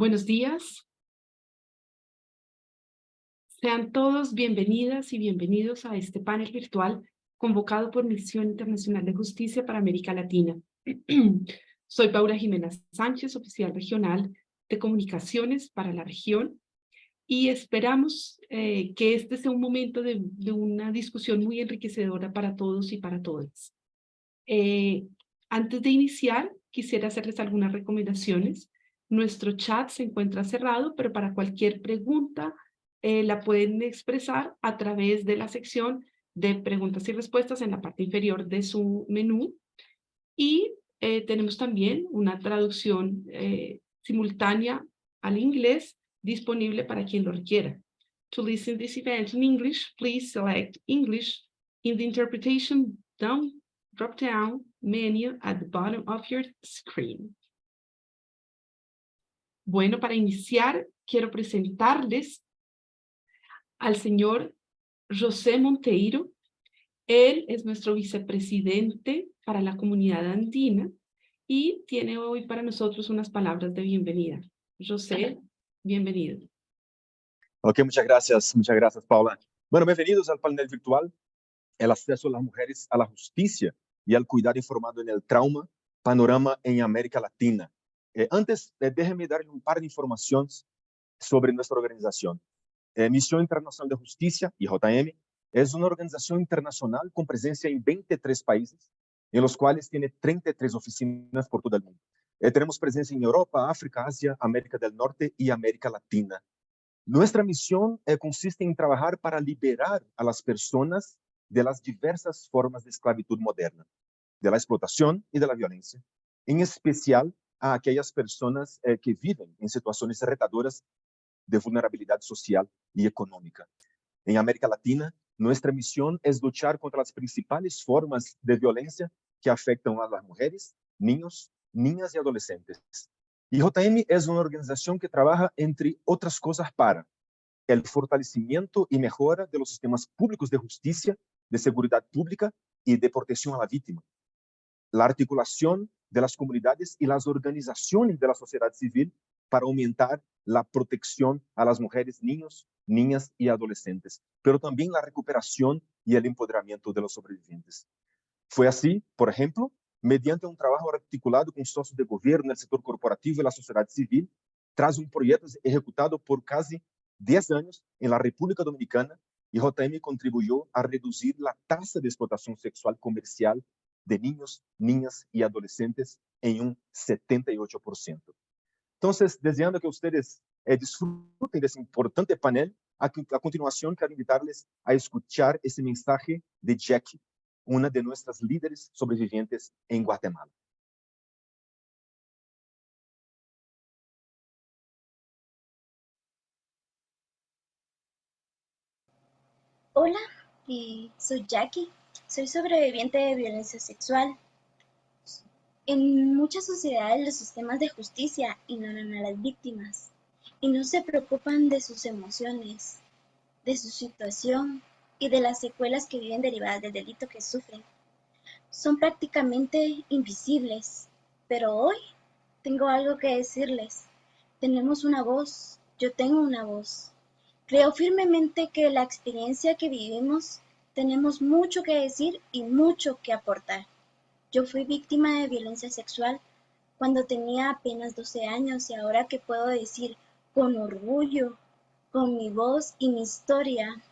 Buenos días. Sean todos bienvenidas y bienvenidos a este panel virtual convocado por Misión Internacional de Justicia para América Latina. Soy Paula Jimena Sánchez, oficial regional de comunicaciones para la región, y esperamos que este sea un momento de una discusión muy enriquecedora para todos y para todas. Antes de iniciar, quisiera hacerles algunas recomendaciones. Nuestro chat se encuentra cerrado, pero para cualquier pregunta la pueden expresar a través de la sección de preguntas y respuestas en la parte inferior de su menú. Y tenemos también una traducción simultánea al inglés disponible para quien lo requiera. To listen to this event in English, please select English in the interpretation drop-down menu at the bottom of your screen. Bueno, para iniciar, quiero presentarles al señor José Monteiro. Él es nuestro vicepresidente para la comunidad andina y tiene hoy para nosotros unas palabras de bienvenida. José, bienvenido. Ok, muchas gracias, Paula. Bueno, bienvenidos al panel virtual, el acceso de las mujeres a la justicia y al cuidado informado en el trauma, panorama en América Latina. Antes, déjenme darle un par de informaciones sobre nuestra organización. Misión Internacional de Justicia, IJM, es una organización internacional con presencia en 23 países, en los cuales tiene 33 oficinas por todo el mundo. Tenemos presencia en Europa, África, Asia, América del Norte y América Latina. Nuestra misión consiste en trabajar para liberar a las personas de las diversas formas de esclavitud moderna, de la explotación y de la violencia, en especial a aquellas personas que viven en situaciones retadoras de vulnerabilidad social y económica. En América Latina, nuestra misión es luchar contra las principales formas de violencia que afectan a las mujeres, niños, niñas y adolescentes. IJM es una organización que trabaja, entre otras cosas, para el fortalecimiento y mejora de los sistemas públicos de justicia, de seguridad pública y de protección a la víctima, la articulación de las comunidades y las organizaciones de la sociedad civil para aumentar la protección a las mujeres, niños, niñas y adolescentes, pero también la recuperación y el empoderamiento de los sobrevivientes. Fue así, por ejemplo, mediante un trabajo articulado con socios de gobierno, el sector corporativo y la sociedad civil, tras un proyecto ejecutado por casi 10 años en la República Dominicana, IJM contribuyó a reducir la tasa de explotación sexual comercial de niños, niñas y adolescentes en un 78%. Entonces, deseando que ustedes disfruten de ese importante panel, a continuación quiero invitarles a escuchar ese mensaje de Jackie, una de nuestras líderes sobrevivientes en Guatemala. Hola, soy Jackie, soy sobreviviente de violencia sexual. En muchas sociedades los sistemas de justicia ignoran a las víctimas y no se preocupan de sus emociones, de su situación y de las secuelas que viven derivadas del delito que sufren. Son prácticamente invisibles, pero hoy tengo algo que decirles. Tenemos una voz, yo tengo una voz. Creo firmemente que la experiencia que vivimos tenemos mucho que decir y mucho que aportar. Yo fui víctima de violencia sexual cuando tenía apenas 12 años y ahora que puedo decir con orgullo, con mi voz y mi historia,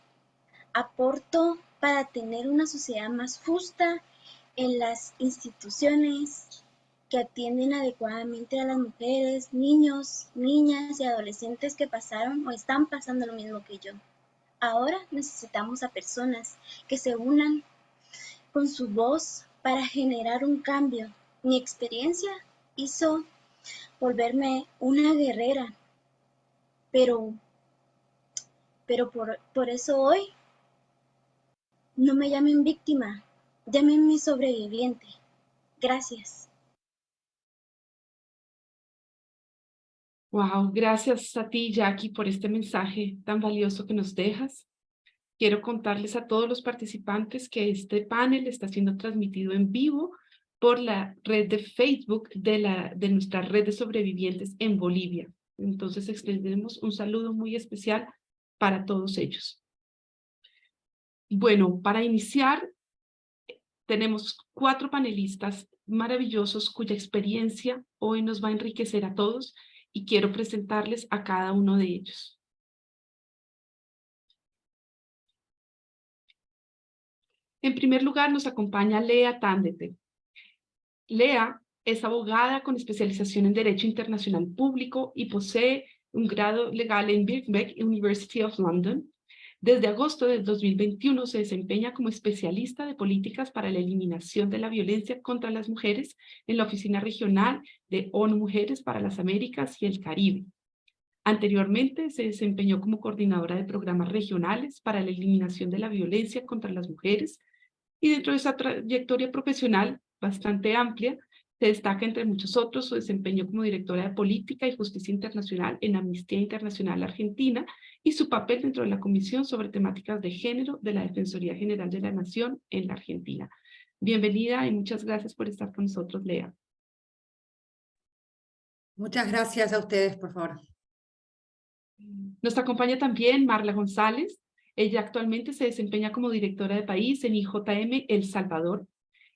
aporto para tener una sociedad más justa en las instituciones que atienden adecuadamente a las mujeres, niños, niñas y adolescentes que pasaron o están pasando lo mismo que yo. Ahora necesitamos a personas que se unan con su voz para generar un cambio. Mi experiencia hizo volverme una guerrera, pero por eso hoy no me llamen víctima, llámenme sobreviviente. Gracias. Wow, gracias a ti, Jackie, por este mensaje tan valioso que nos dejas. Quiero contarles a todos los participantes que este panel está siendo transmitido en vivo por la red de Facebook de nuestra red de sobrevivientes en Bolivia. Entonces extendemos un saludo muy especial para todos ellos. Bueno, para iniciar, tenemos 4 panelistas maravillosos cuya experiencia hoy nos va a enriquecer a todos y quiero presentarles a cada uno de ellos. En primer lugar, nos acompaña Lea Tandete. Lea es abogada con especialización en Derecho Internacional Público y posee un grado legal en Birkbeck University of London. Desde agosto del 2021 se desempeña como especialista de políticas para la eliminación de la violencia contra las mujeres en la Oficina Regional de ONU Mujeres para las Américas y el Caribe. Anteriormente se desempeñó como coordinadora de programas regionales para la eliminación de la violencia contra las mujeres y dentro de esa trayectoria profesional bastante amplia, se destaca entre muchos otros su desempeño como directora de Política y Justicia Internacional en Amnistía Internacional Argentina y su papel dentro de la Comisión sobre Temáticas de Género de la Defensoría General de la Nación en la Argentina. Bienvenida y muchas gracias por estar con nosotros, Lea. Muchas gracias a ustedes, por favor. Nos acompaña también Marla González. Ella actualmente se desempeña como directora de país en IJM El Salvador.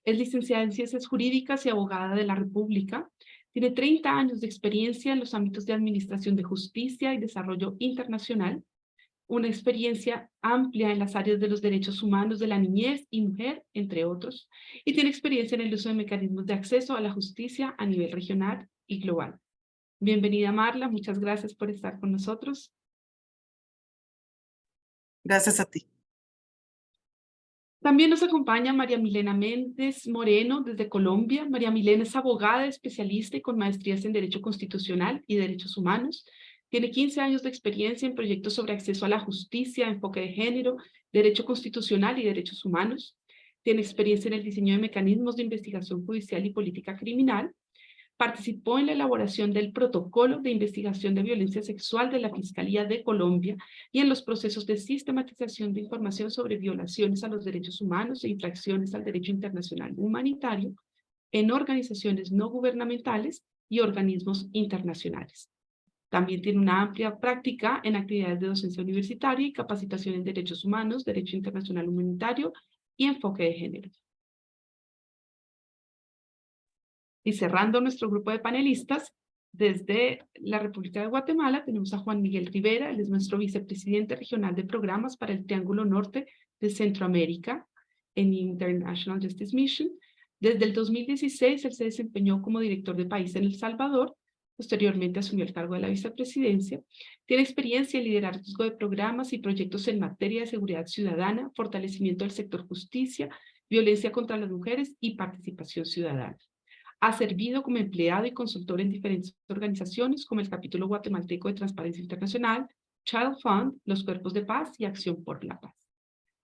Es licenciada en Ciencias Jurídicas y abogada de la República. Tiene 30 años de experiencia en los ámbitos de administración de justicia y desarrollo internacional, una experiencia amplia en las áreas de los derechos humanos de la niñez y mujer, entre otros, y tiene experiencia en el uso de mecanismos de acceso a la justicia a nivel regional y global. Bienvenida, Marla, muchas gracias por estar con nosotros. Gracias a ti. También nos acompaña María Milena Méndez Moreno desde Colombia. María Milena es abogada especialista y con maestrías en Derecho Constitucional y Derechos Humanos. Tiene 15 años de experiencia en proyectos sobre acceso a la justicia, enfoque de género, Derecho Constitucional y Derechos Humanos. Tiene experiencia en el diseño de mecanismos de investigación judicial y política criminal. Participó en la elaboración del protocolo de investigación de violencia sexual de la Fiscalía de Colombia y en los procesos de sistematización de información sobre violaciones a los derechos humanos e infracciones al derecho internacional humanitario en organizaciones no gubernamentales y organismos internacionales. También tiene una amplia práctica en actividades de docencia universitaria y capacitación en derechos humanos, derecho internacional humanitario y enfoque de género. Y cerrando nuestro grupo de panelistas, desde la República de Guatemala tenemos a Juan Miguel Rivera, él es nuestro vicepresidente regional de programas para el Triángulo Norte de Centroamérica en International Justice Mission. Desde el 2016 él se desempeñó como director de país en El Salvador, posteriormente asumió el cargo de la vicepresidencia. Tiene experiencia en liderazgo de programas y proyectos en materia de seguridad ciudadana, fortalecimiento del sector justicia, violencia contra las mujeres y participación ciudadana. Ha servido como empleado y consultor en diferentes organizaciones como el Capítulo Guatemalteco de Transparencia Internacional, Child Fund, los Cuerpos de Paz y Acción por la Paz.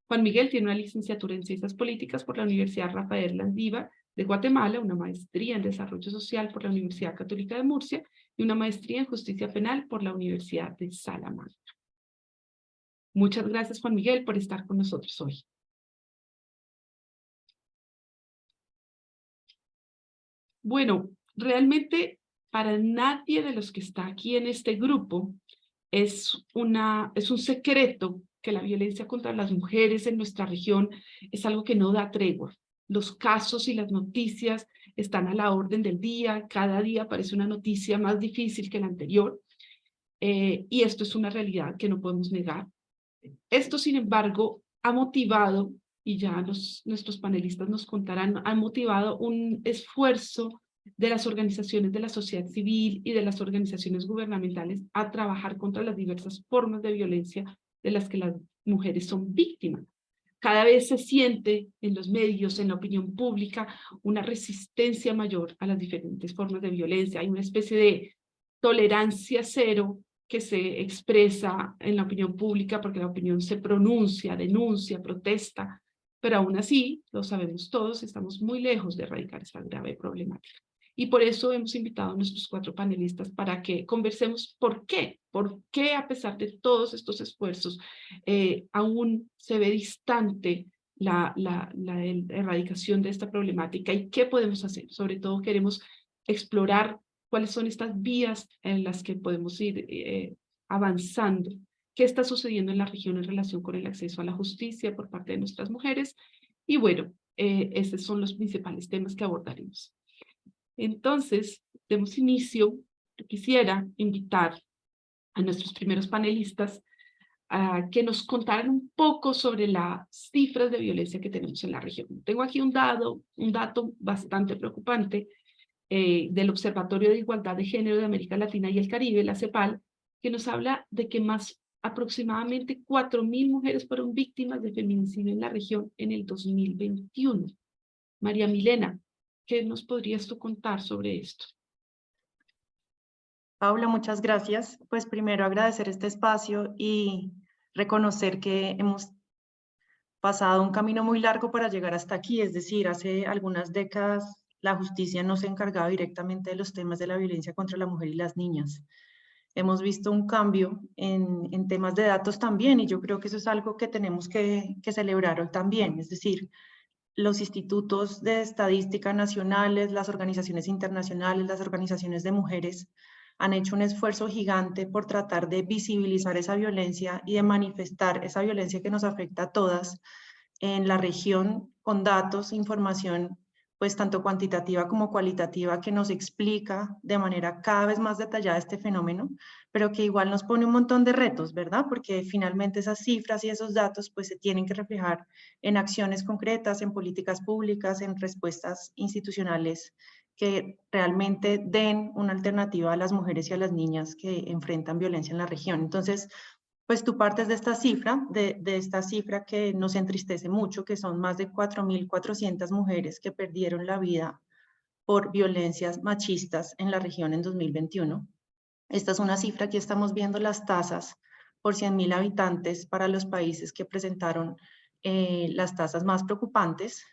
Juan Miguel tiene una licenciatura en Ciencias Políticas por la Universidad Rafael Landívar de Guatemala, una maestría en Desarrollo Social por la Universidad Católica de Murcia y una maestría en Justicia Penal por la Universidad de Salamanca. Muchas gracias, Juan Miguel, por estar con nosotros hoy. Bueno, realmente para nadie de los que está aquí en este grupo es un secreto que la violencia contra las mujeres en nuestra región es algo que no da tregua. Los casos y las noticias están a la orden del día, cada día aparece una noticia más difícil que la anterior, y esto es una realidad que no podemos negar. Esto, sin embargo, ha motivado, y ya nuestros panelistas nos contarán, ha motivado un esfuerzo de las organizaciones de la sociedad civil y de las organizaciones gubernamentales a trabajar contra las diversas formas de violencia de las que las mujeres son víctimas. Cada vez se siente en los medios, en la opinión pública, una resistencia mayor a las diferentes formas de violencia. Hay una especie de tolerancia cero que se expresa en la opinión pública porque la opinión se pronuncia, denuncia, protesta, pero aún así, lo sabemos todos, estamos muy lejos de erradicar esta grave problemática. Y por eso hemos invitado a nuestros 4 panelistas para que conversemos por qué a pesar de todos estos esfuerzos aún se ve distante la erradicación de esta problemática y qué podemos hacer. Sobre todo queremos explorar cuáles son estas vías en las que podemos ir avanzando, qué está sucediendo en la región en relación con el acceso a la justicia por parte de nuestras mujeres. Y bueno, estos son los principales temas que abordaremos. Entonces, demos inicio. Yo quisiera invitar a nuestros primeros panelistas a que nos contaran un poco sobre las cifras de violencia que tenemos en la región. Tengo aquí un dato bastante preocupante del Observatorio de Igualdad de Género de América Latina y el Caribe, la CEPAL, que nos habla de que aproximadamente 4.000 mujeres fueron víctimas de feminicidio en la región en el 2021. María Milena, ¿qué nos podrías tú contar sobre esto? Paula, muchas gracias. Pues primero agradecer este espacio y reconocer que hemos pasado un camino muy largo para llegar hasta aquí. Es decir, hace algunas décadas la justicia no se encargaba directamente de los temas de la violencia contra la mujer y las niñas. Hemos visto un cambio en temas de datos también, y yo creo que eso es algo que tenemos que celebrar hoy también. Es decir, los institutos de estadística nacionales, las organizaciones internacionales, las organizaciones de mujeres han hecho un esfuerzo gigante por tratar de visibilizar esa violencia y de manifestar esa violencia que nos afecta a todas en la región con datos, información, pues tanto cuantitativa como cualitativa, que nos explica de manera cada vez más detallada este fenómeno, pero que igual nos pone un montón de retos, ¿verdad? Porque finalmente esas cifras y esos datos pues se tienen que reflejar en acciones concretas, en políticas públicas, en respuestas institucionales que realmente den una alternativa a las mujeres y a las niñas que enfrentan violencia en la región. Entonces, pues tú partes de esta cifra, de esta cifra que nos entristece mucho, que son más de 4.400 mujeres que perdieron la vida por violencias machistas en la región en 2021. Esta es una cifra, aquí estamos viendo las tasas por 100.000 habitantes para los países que presentaron las tasas más preocupantes.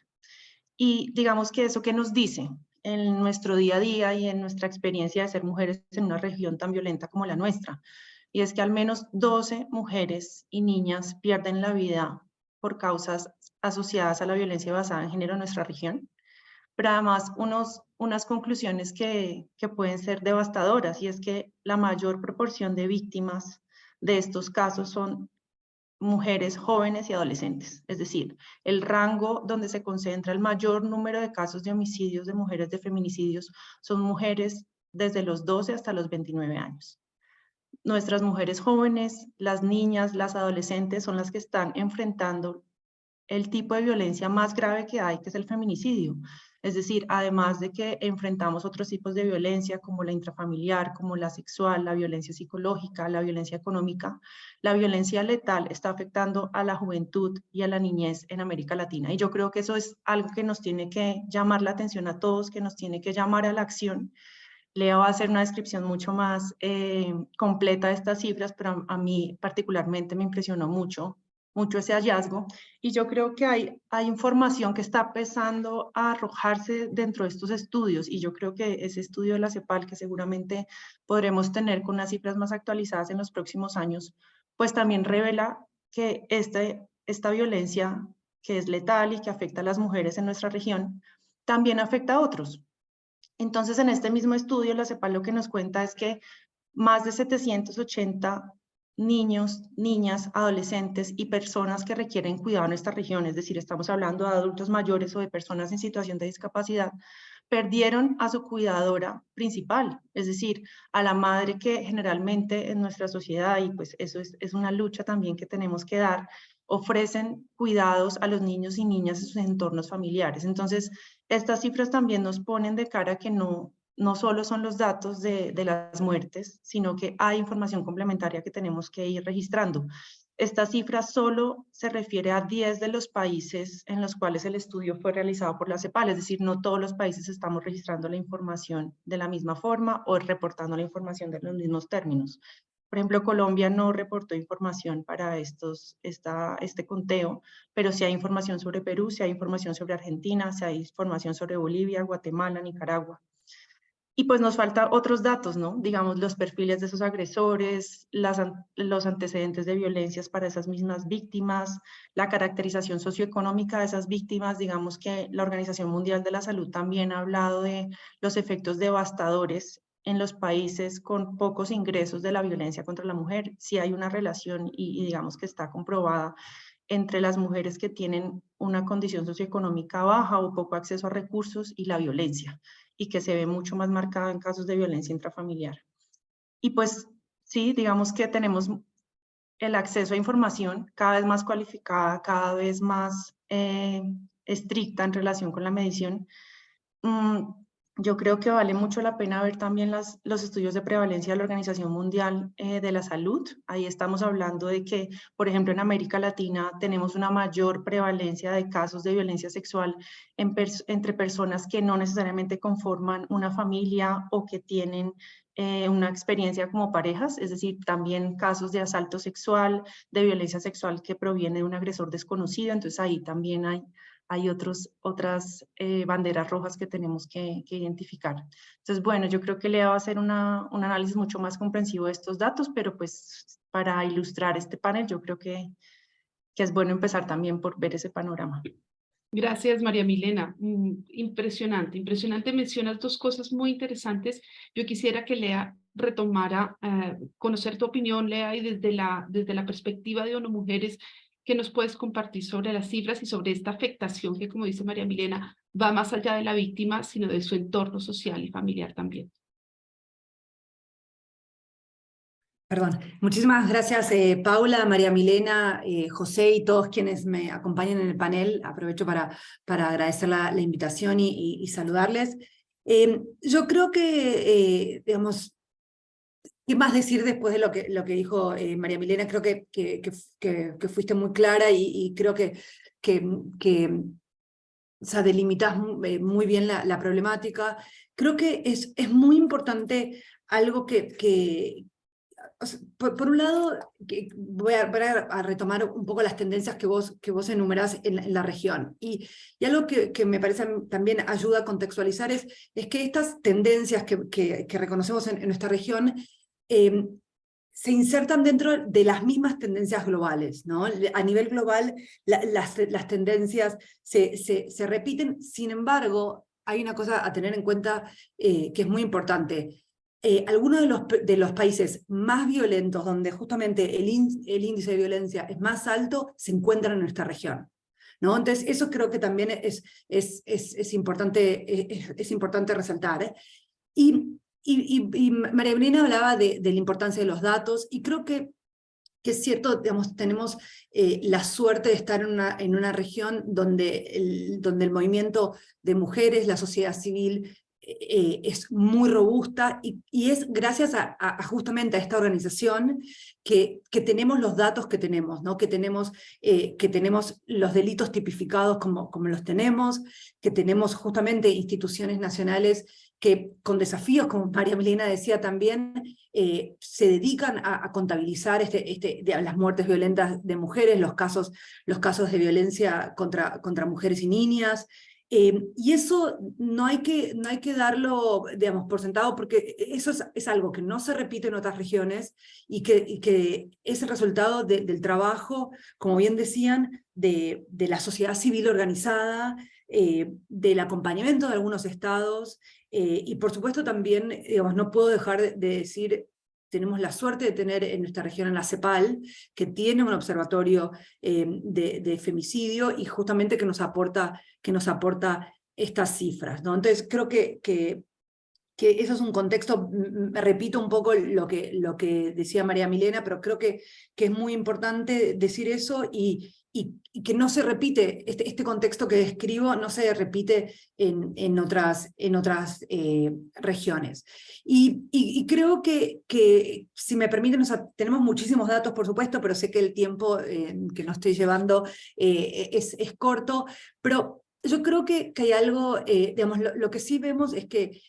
Y digamos que eso que nos dice en nuestro día a día y en nuestra experiencia de ser mujeres en una región tan violenta como la nuestra, y es que al menos 12 mujeres y niñas pierden la vida por causas asociadas a la violencia basada en género en nuestra región, pero además unas conclusiones que pueden ser devastadoras, y es que la mayor proporción de víctimas de estos casos son mujeres jóvenes y adolescentes, es decir, el rango donde se concentra el mayor número de casos de homicidios de mujeres, de feminicidios, son mujeres desde los 12 hasta los 29 años. Nuestras mujeres jóvenes, las niñas, las adolescentes son las que están enfrentando el tipo de violencia más grave que hay, que es el feminicidio. Es decir, además de que enfrentamos otros tipos de violencia como la intrafamiliar, como la sexual, la violencia psicológica, la violencia económica, la violencia letal está afectando a la juventud y a la niñez en América Latina. Y yo creo que eso es algo que nos tiene que llamar la atención a todos, que nos tiene que llamar a la acción. Lea va a hacer una descripción mucho más completa de estas cifras, pero a mí particularmente me impresionó mucho ese hallazgo, y yo creo que hay información que está empezando a arrojarse dentro de estos estudios, y yo creo que ese estudio de la CEPAL, que seguramente podremos tener con unas cifras más actualizadas en los próximos años, pues también revela que esta violencia, que es letal y que afecta a las mujeres en nuestra región, también afecta a otros. Entonces, en este mismo estudio, la CEPAL lo que nos cuenta es que más de 780 niños, niñas, adolescentes y personas que requieren cuidado en esta región, es decir, estamos hablando de adultos mayores o de personas en situación de discapacidad, perdieron a su cuidadora principal, es decir, a la madre que generalmente en nuestra sociedad, y pues eso es una lucha también que tenemos que dar, ofrecen cuidados a los niños y niñas en sus entornos familiares. Entonces, estas cifras también nos ponen de cara que no solo son los datos de las muertes, sino que hay información complementaria que tenemos que ir registrando. Esta cifra solo se refiere a 10 de los países en los cuales el estudio fue realizado por la CEPAL, es decir, no todos los países estamos registrando la información de la misma forma o reportando la información de los mismos términos. Por ejemplo, Colombia no reportó información para este conteo, pero sí hay información sobre Perú, sí hay información sobre Argentina, sí hay información sobre Bolivia, Guatemala, Nicaragua. Y pues nos faltan otros datos, ¿no? Digamos, los perfiles de esos agresores, los antecedentes de violencias para esas mismas víctimas, la caracterización socioeconómica de esas víctimas. Digamos que la Organización Mundial de la Salud también ha hablado de los efectos devastadores en los países con pocos ingresos de la violencia contra la mujer. Sí hay una relación y digamos que está comprobada entre las mujeres que tienen una condición socioeconómica baja o poco acceso a recursos y la violencia, y que se ve mucho más marcada en casos de violencia intrafamiliar. Y pues sí, digamos que tenemos el acceso a información cada vez más cualificada, cada vez más estricta en relación con la medición. Yo creo que vale mucho la pena ver también los estudios de prevalencia de la Organización Mundial de la Salud. Ahí estamos hablando de que, por ejemplo, en América Latina tenemos una mayor prevalencia de casos de violencia sexual entre personas que no necesariamente conforman una familia o que tienen una experiencia como parejas, es decir, también casos de asalto sexual, de violencia sexual que proviene de un agresor desconocido. Entonces ahí también hay otras banderas rojas que tenemos que identificar. Entonces, bueno, yo creo que Lea va a hacer un análisis mucho más comprensivo de estos datos, pero pues para ilustrar este panel yo creo que es bueno empezar también por ver ese panorama. Gracias, María Milena. Impresionante, impresionante. Mencionas dos cosas muy interesantes. Yo quisiera que Lea retomara, conocer tu opinión, Lea, y desde la perspectiva de ONU Mujeres, ¿qué nos puedes compartir sobre las cifras y sobre esta afectación que, como dice María Milena, va más allá de la víctima, sino de su entorno social y familiar también? Perdón. Muchísimas gracias, Paula, María Milena, José y todos quienes me acompañan en el panel. Aprovecho para agradecer la invitación y saludarles. Yo creo que, digamos, ¿qué más decir después de lo que dijo María Milena? Creo que fuiste muy clara y creo que o sea, delimitas muy bien la problemática. Creo que es muy importante algo o sea, por un lado, voy a retomar un poco las tendencias que vos enumerás en la región. Y algo que me parece también ayuda a contextualizar es que estas tendencias que reconocemos en nuestra región se insertan dentro de las mismas tendencias globales, ¿no? A nivel global, las tendencias se repiten. Sin embargo, hay una cosa a tener en cuenta que es muy importante. Algunos de los países más violentos, donde justamente el índice de violencia es más alto, se encuentran en nuestra región, ¿no? Entonces, eso creo que también es importante resaltar, ¿eh? Y María Evelina hablaba de la importancia de los datos, y creo que es cierto, digamos, tenemos la suerte de estar en una región donde el movimiento de mujeres, la sociedad civil, es muy robusta, y es gracias justamente a esta organización que tenemos los datos que tenemos, ¿no? Que tenemos los delitos tipificados como los tenemos, que tenemos justamente instituciones nacionales que con desafíos, como María Milena decía también, se dedican a contabilizar las muertes violentas de mujeres, los casos de violencia contra mujeres y niñas. Y eso no hay que darlo, digamos, por sentado, porque eso es algo que no se repite en otras regiones y que es el resultado del trabajo, como bien decían, de la sociedad civil organizada, del acompañamiento de algunos estados, y por supuesto también, digamos, no puedo dejar de decir, tenemos la suerte de tener en nuestra región a la CEPAL, que tiene un observatorio de femicidio, y justamente que nos aporta estas cifras, ¿no? Entonces creo que eso es un contexto. Me repito un poco lo que decía María Milena, pero creo que es muy importante decir eso, y que no se repite, este contexto que describo no se repite en otras regiones. Y creo que, si me permiten, o sea, tenemos muchísimos datos, por supuesto, pero sé que el tiempo que nos estoy llevando es corto, pero yo creo que hay algo, digamos, lo que sí vemos es que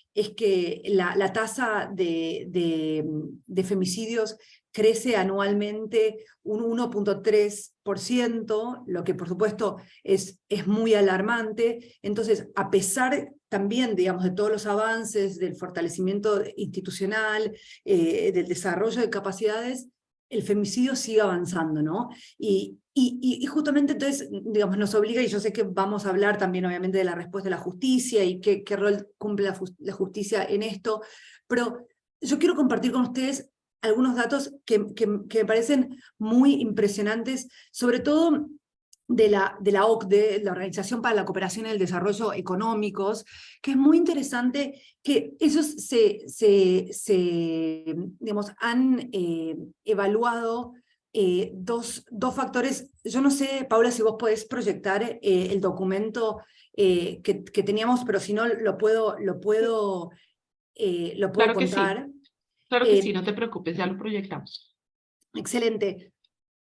la tasa de femicidios crece anualmente un 1.3%, lo que por supuesto es muy alarmante. Entonces, a pesar también, digamos, de todos los avances, del fortalecimiento institucional, del desarrollo de capacidades, el femicidio sigue avanzando, ¿no? Y justamente entonces, digamos, nos obliga, y yo sé que vamos a hablar también obviamente de la respuesta de la justicia y qué rol cumple la justicia en esto, pero yo quiero compartir con ustedes algunos datos que me parecen muy impresionantes, sobre todo de la OCDE, la Organización para la Cooperación y el Desarrollo Económicos, que es muy interesante que ellos digamos, han evaluado dos factores. Yo no sé, Paula, si vos podés proyectar el documento que teníamos, pero si no lo puedo Claro que sí, contar. claro que sí, no te preocupes, ya lo proyectamos. Excelente.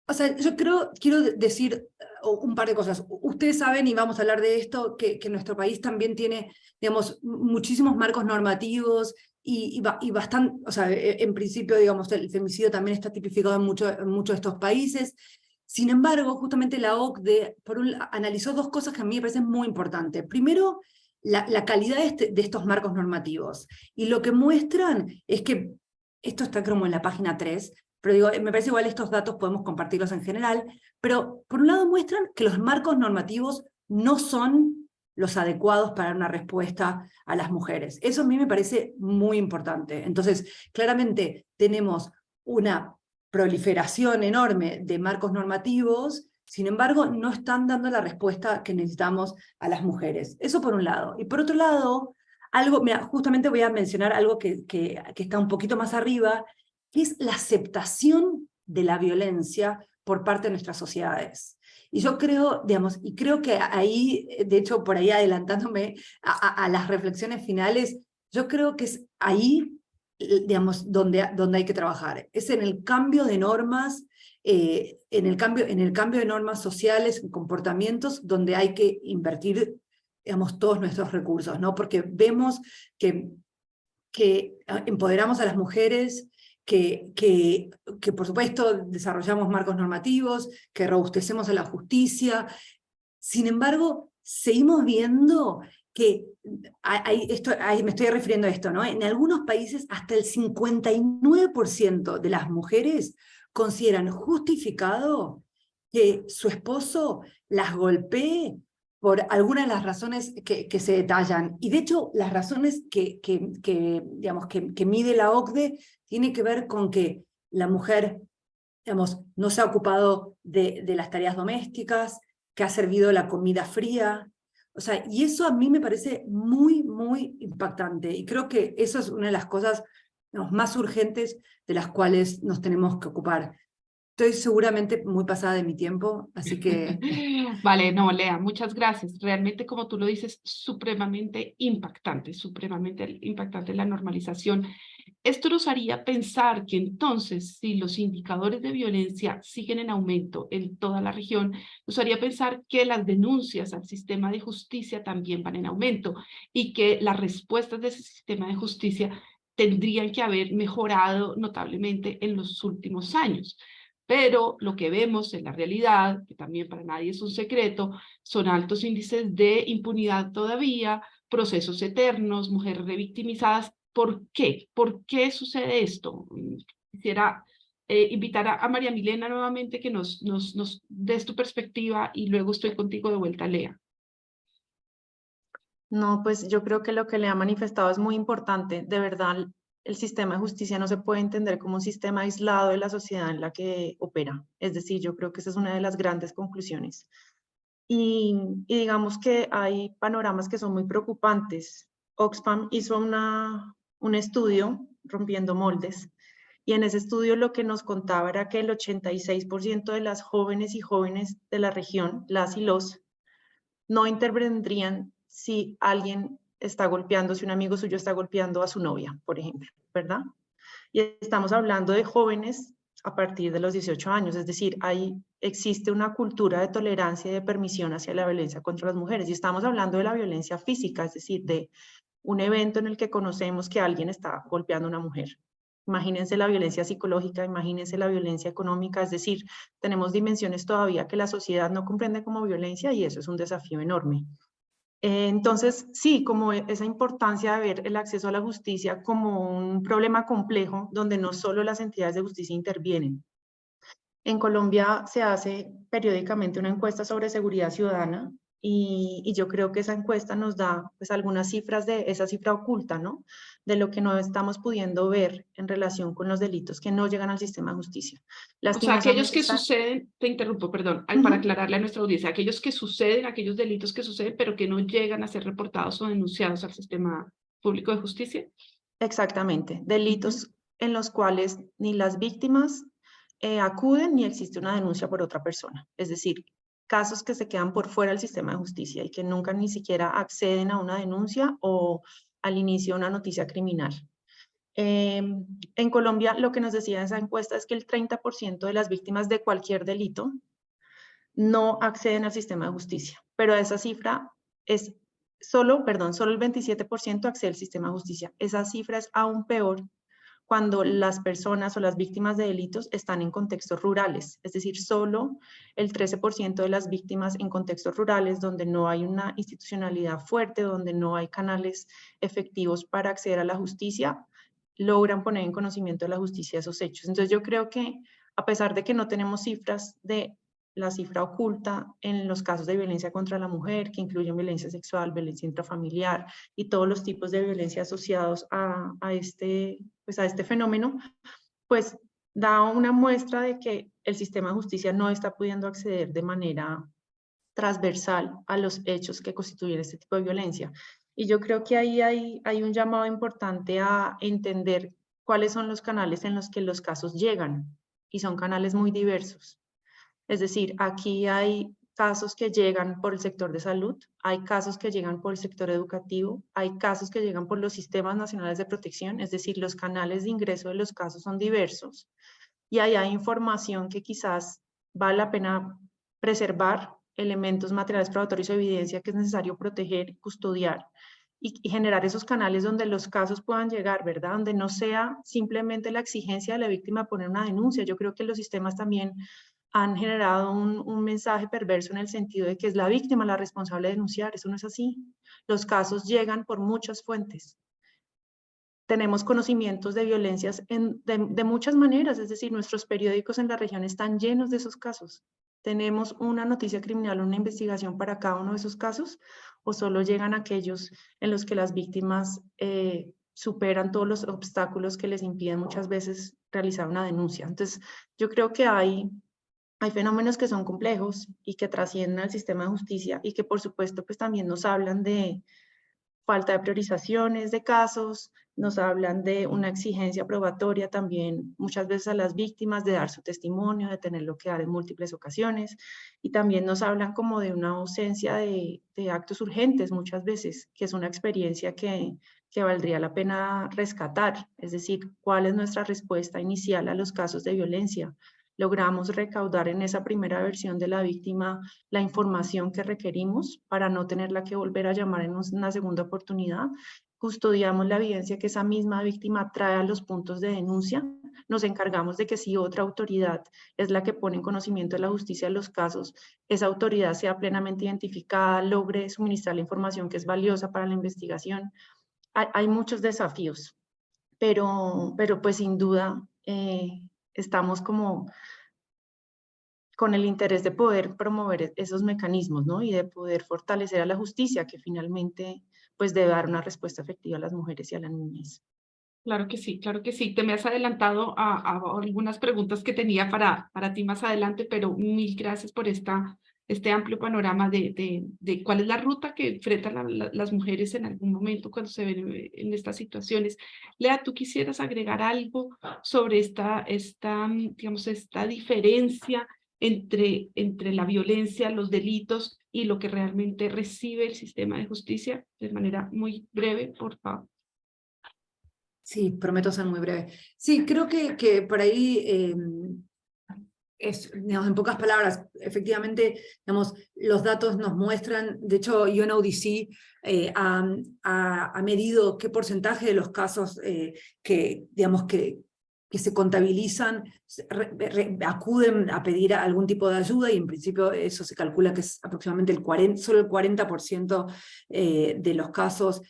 O sea, yo quiero decir un par de cosas. Ustedes saben, y vamos a hablar de esto, que nuestro país también tiene, digamos, muchísimos marcos normativos y bastante, o sea, en principio, digamos, el femicidio también está tipificado en muchos de estos países. Sin embargo, justamente la OCDE analizó dos cosas que a mí me parecen muy importantes. Primero, la calidad de estos marcos normativos. Y lo que muestran es que, esto está como en la página 3, pero digo, me parece igual estos datos podemos compartirlos en general, pero por un lado muestran que los marcos normativos no son los adecuados para una respuesta a las mujeres. Eso a mí me parece muy importante. Entonces, claramente tenemos una proliferación enorme de marcos normativos, sin embargo, no están dando la respuesta que necesitamos a las mujeres. Eso por un lado. Y por otro lado, mira, justamente voy a mencionar algo que está un poquito más arriba, que es la aceptación de la violencia por parte de nuestras sociedades. Y yo creo, digamos, y creo que ahí, de hecho, por ahí adelantándome a las reflexiones finales, yo creo que es ahí, digamos, donde hay que trabajar. Es en el cambio de normas, en el cambio de normas sociales, en comportamientos, donde hay que invertir, digamos, todos nuestros recursos, ¿no? Porque vemos que empoderamos a las mujeres, que por supuesto desarrollamos marcos normativos, que robustecemos a la justicia. Sin embargo, seguimos viendo que, me estoy refiriendo a esto, ¿no? En algunos países hasta el 59% de las mujeres consideran justificado que su esposo las golpee por algunas de las razones que se detallan. Y de hecho, las razones digamos, que mide la OCDE tiene que ver con que la mujer, digamos, no se ha ocupado de las tareas domésticas, que ha servido la comida fría. O sea, y eso a mí me parece muy, muy impactante. Y creo que eso es una de las cosas, digamos, más urgentes de las cuales nos tenemos que ocupar. Estoy seguramente muy pasada de mi tiempo, así que... Vale, no, Lea, muchas gracias. Realmente, como tú lo dices, supremamente impactante la normalización. Esto nos haría pensar que entonces, si los indicadores de violencia siguen en aumento en toda la región, nos haría pensar que las denuncias al sistema de justicia también van en aumento y que las respuestas de ese sistema de justicia tendrían que haber mejorado notablemente en los últimos años. Pero lo que vemos en la realidad, que también para nadie es un secreto, son altos índices de impunidad todavía, procesos eternos, mujeres revictimizadas. ¿Por qué? ¿Por qué sucede esto? Quisiera invitar a María Milena nuevamente que nos des tu perspectiva y luego estoy contigo de vuelta, Lea. No, pues yo creo que lo que le ha manifestado es muy importante. De verdad, el sistema de justicia no se puede entender como un sistema aislado de la sociedad en la que opera. Es decir, yo creo que esa es una de las grandes conclusiones. Y digamos que hay panoramas que son muy preocupantes. Oxfam hizo un estudio, Rompiendo Moldes, y en ese estudio lo que nos contaba era que el 86% de las jóvenes y jóvenes de la región, las y los, no intervendrían si alguien está golpeando, si un amigo suyo está golpeando a su novia, por ejemplo, ¿verdad? Y estamos hablando de jóvenes a partir de los 18 años, es decir, existe una cultura de tolerancia y de permisión hacia la violencia contra las mujeres, y estamos hablando de la violencia física, es decir, de un evento en el que conocemos que alguien está golpeando a una mujer. Imagínense la violencia psicológica, imagínense la violencia económica, es decir, tenemos dimensiones todavía que la sociedad no comprende como violencia y eso es un desafío enorme. Entonces, sí, como esa importancia de ver el acceso a la justicia como un problema complejo donde no solo las entidades de justicia intervienen, En Colombia se hace periódicamente una encuesta sobre seguridad ciudadana y yo creo que esa encuesta nos da pues, algunas cifras de esa cifra oculta, ¿no? De lo que no estamos pudiendo ver en relación con los delitos que no llegan al sistema de justicia. O sea, aquellos Lastimosamente que suceden, te interrumpo, perdón, para aclararle a nuestra audiencia, aquellos que suceden, aquellos delitos que suceden, pero que no llegan a ser reportados o denunciados al sistema público de justicia. Exactamente, delitos en los cuales ni las víctimas acuden ni existe una denuncia por otra persona. Es decir, casos que se quedan por fuera del sistema de justicia y que nunca ni siquiera acceden a una denuncia o al inicio de una noticia criminal. En Colombia, lo que nos decía esa encuesta es que el 30% de las víctimas de cualquier delito no acceden al sistema de justicia, pero esa cifra es solo el 27% accede al sistema de justicia. Esa cifra es aún peor cuando las personas o las víctimas de delitos están en contextos rurales, es decir, solo el 13% de las víctimas en contextos rurales donde no hay una institucionalidad fuerte, donde no hay canales efectivos para acceder a la justicia, logran poner en conocimiento de la justicia esos hechos. Entonces yo creo que a pesar de que no tenemos cifras de la cifra oculta en los casos de violencia contra la mujer, que incluyen violencia sexual, violencia intrafamiliar y todos los tipos de violencia asociados a este fenómeno, pues da una muestra de que el sistema de justicia no está pudiendo acceder de manera transversal a los hechos que constituyen este tipo de violencia. Y yo creo que ahí hay un llamado importante a entender cuáles son los canales en los que los casos llegan, y son canales muy diversos. Es decir, aquí hay casos que llegan por el sector de salud, hay casos que llegan por el sector educativo, hay casos que llegan por los sistemas nacionales de protección, es decir, los canales de ingreso de los casos son diversos, y ahí hay información que quizás vale la pena preservar, elementos materiales probatorios o evidencia que es necesario proteger, custodiar, y generar esos canales donde los casos puedan llegar, ¿verdad? Donde no sea simplemente la exigencia de la víctima poner una denuncia. Yo creo que los sistemas también han generado un mensaje perverso en el sentido de que es la víctima la responsable de denunciar. Eso no es así. Los casos llegan por muchas fuentes. Tenemos conocimientos de violencias de muchas maneras, es decir, nuestros periódicos en la región están llenos de esos casos. ¿Tenemos una noticia criminal o una investigación para cada uno de esos casos? ¿O solo llegan aquellos en los que las víctimas superan todos los obstáculos que les impiden muchas veces realizar una denuncia? Entonces, yo creo que hay fenómenos que son complejos y que trascienden al sistema de justicia y que por supuesto pues también nos hablan de falta de priorizaciones de casos, nos hablan de una exigencia probatoria también muchas veces a las víctimas de dar su testimonio, de tenerlo que dar en múltiples ocasiones, y también nos hablan como de una ausencia de actos urgentes muchas veces, que es una experiencia que valdría la pena rescatar, es decir, cuál es nuestra respuesta inicial a los casos de violencia. Logramos recaudar en esa primera versión de la víctima la información que requerimos para no tenerla que volver a llamar en una segunda oportunidad. Custodiamos la evidencia que esa misma víctima trae a los puntos de denuncia. Nos encargamos de que si otra autoridad es la que pone en conocimiento de la justicia los casos, esa autoridad sea plenamente identificada, logre suministrar la información que es valiosa para la investigación. Hay muchos desafíos, pero pues sin duda estamos como con el interés de poder promover esos mecanismos, ¿no? Y de poder fortalecer a la justicia, que finalmente pues debe dar una respuesta efectiva a las mujeres y a las niñas. Claro que sí, claro que sí. Te me has adelantado a algunas preguntas que tenía para ti más adelante, pero mil gracias por este amplio panorama de cuál es la ruta que enfrentan las mujeres en algún momento cuando se ven en estas situaciones. Lea, ¿tú quisieras agregar algo sobre digamos, esta diferencia entre la violencia, los delitos y lo que realmente recibe el sistema de justicia? De manera muy breve, por favor. Sí, prometo ser muy breve. Sí, creo que por ahí digamos, en pocas palabras, efectivamente, digamos, los datos nos muestran, de hecho, UNODC ha medido qué porcentaje de los casos digamos, que se contabilizan, acuden a pedir algún tipo de ayuda, y en principio eso se calcula que es aproximadamente solo el 40% de los casos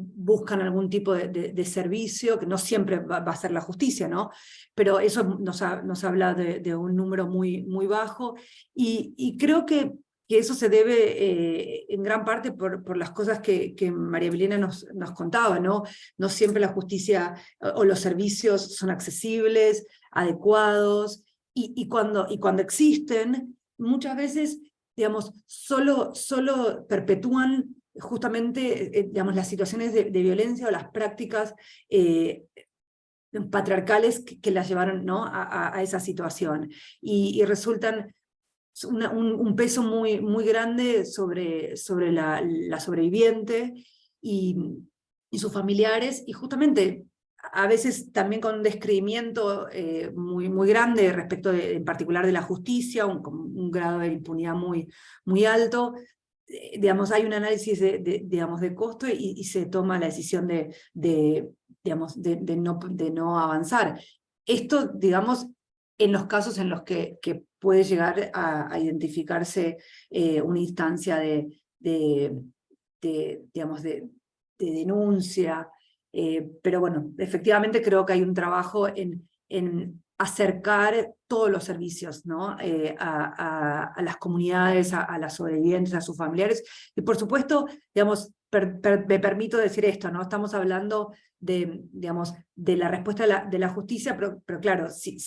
buscan algún tipo de servicio, que no siempre va a ser la justicia, ¿no? Pero eso nos habla de un número muy, muy bajo, y creo que eso se debe en gran parte por las cosas que María Milena nos contaba, ¿no? No siempre la justicia o los servicios son accesibles, adecuados, y cuando existen, muchas veces, digamos, solo perpetúan justamente, digamos, las situaciones de violencia o las prácticas patriarcales que las llevaron, ¿no? a esa situación. Y resultan un peso muy, muy grande sobre la sobreviviente y sus familiares, y justamente a veces también con un descreimiento muy, muy grande respecto en particular de la justicia, un grado de impunidad muy, muy alto. Digamos, hay un análisis digamos, de costo, y se toma la decisión digamos, de no avanzar. Esto, digamos, en los casos en los que puede llegar a identificarse una instancia digamos, de denuncia, pero bueno, efectivamente creo que hay un trabajo en acercar todos los servicios, ¿no? A las comunidades, a las sobrevivientes, a sus familiares, y por supuesto, digamos, me permito decir esto, ¿no? Estamos hablando digamos, de la respuesta de la justicia, pero claro, si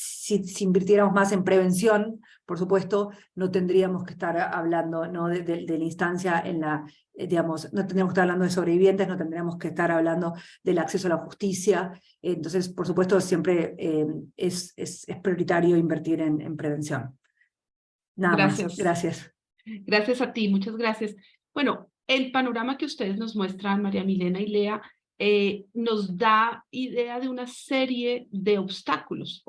invirtiéramos más en prevención, por supuesto, no tendríamos que estar hablando, ¿no? de la instancia digamos, no tendríamos que estar hablando de sobrevivientes, no tendríamos que estar hablando del acceso a la justicia. Entonces, por supuesto, siempre es prioritario invertir en prevención. Nada Gracias. más. Gracias. Gracias a ti, muchas gracias. Bueno, el panorama que ustedes nos muestran, María Milena y Lea, nos da idea de una serie de obstáculos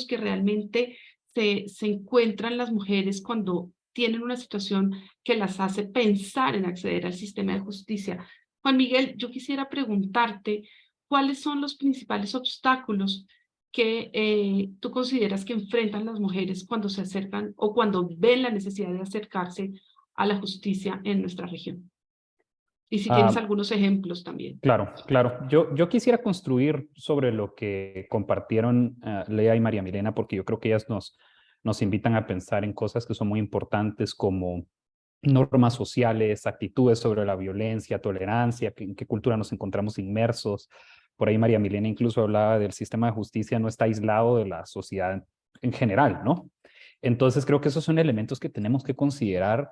que realmente se encuentran las mujeres cuando tienen una situación que las hace pensar en acceder al sistema de justicia. Juan Miguel, yo quisiera preguntarte, ¿cuáles son los principales obstáculos que tú consideras que enfrentan las mujeres cuando se acercan o cuando ven la necesidad de acercarse a la justicia en nuestra región? Y si tienes algunos ejemplos también. Claro, claro. Yo quisiera construir sobre lo que compartieron Lea y María Milena, porque yo creo que ellas nos invitan a pensar en cosas que son muy importantes, como normas sociales, actitudes sobre la violencia, tolerancia, en qué cultura nos encontramos inmersos. Por ahí María Milena incluso hablaba del sistema de justicia no está aislado de la sociedad en general, ¿no? Entonces creo que esos son elementos que tenemos que considerar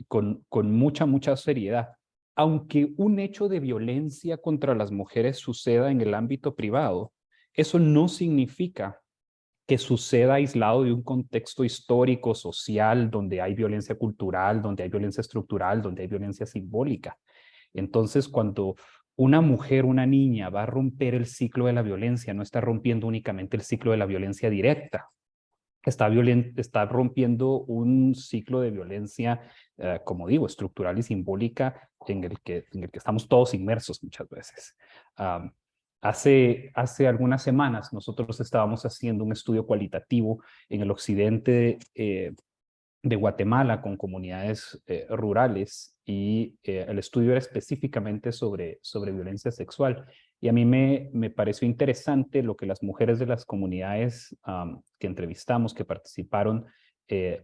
con mucha seriedad. Aunque un hecho de violencia contra las mujeres suceda en el ámbito privado, eso no significa que suceda aislado de un contexto histórico, social, donde hay violencia cultural, donde hay violencia estructural, donde hay violencia simbólica. Entonces, cuando una mujer, una niña va a romper el ciclo de la violencia, no está rompiendo únicamente el ciclo de la violencia directa, está rompiendo un ciclo de violencia, como digo, estructural y simbólica en el que estamos todos inmersos muchas veces. Hace algunas semanas nosotros estábamos haciendo un estudio cualitativo en el occidente de Guatemala con comunidades rurales, y el estudio era específicamente sobre violencia sexual. Y a mí me pareció interesante lo que las mujeres de las comunidades que entrevistamos, que participaron,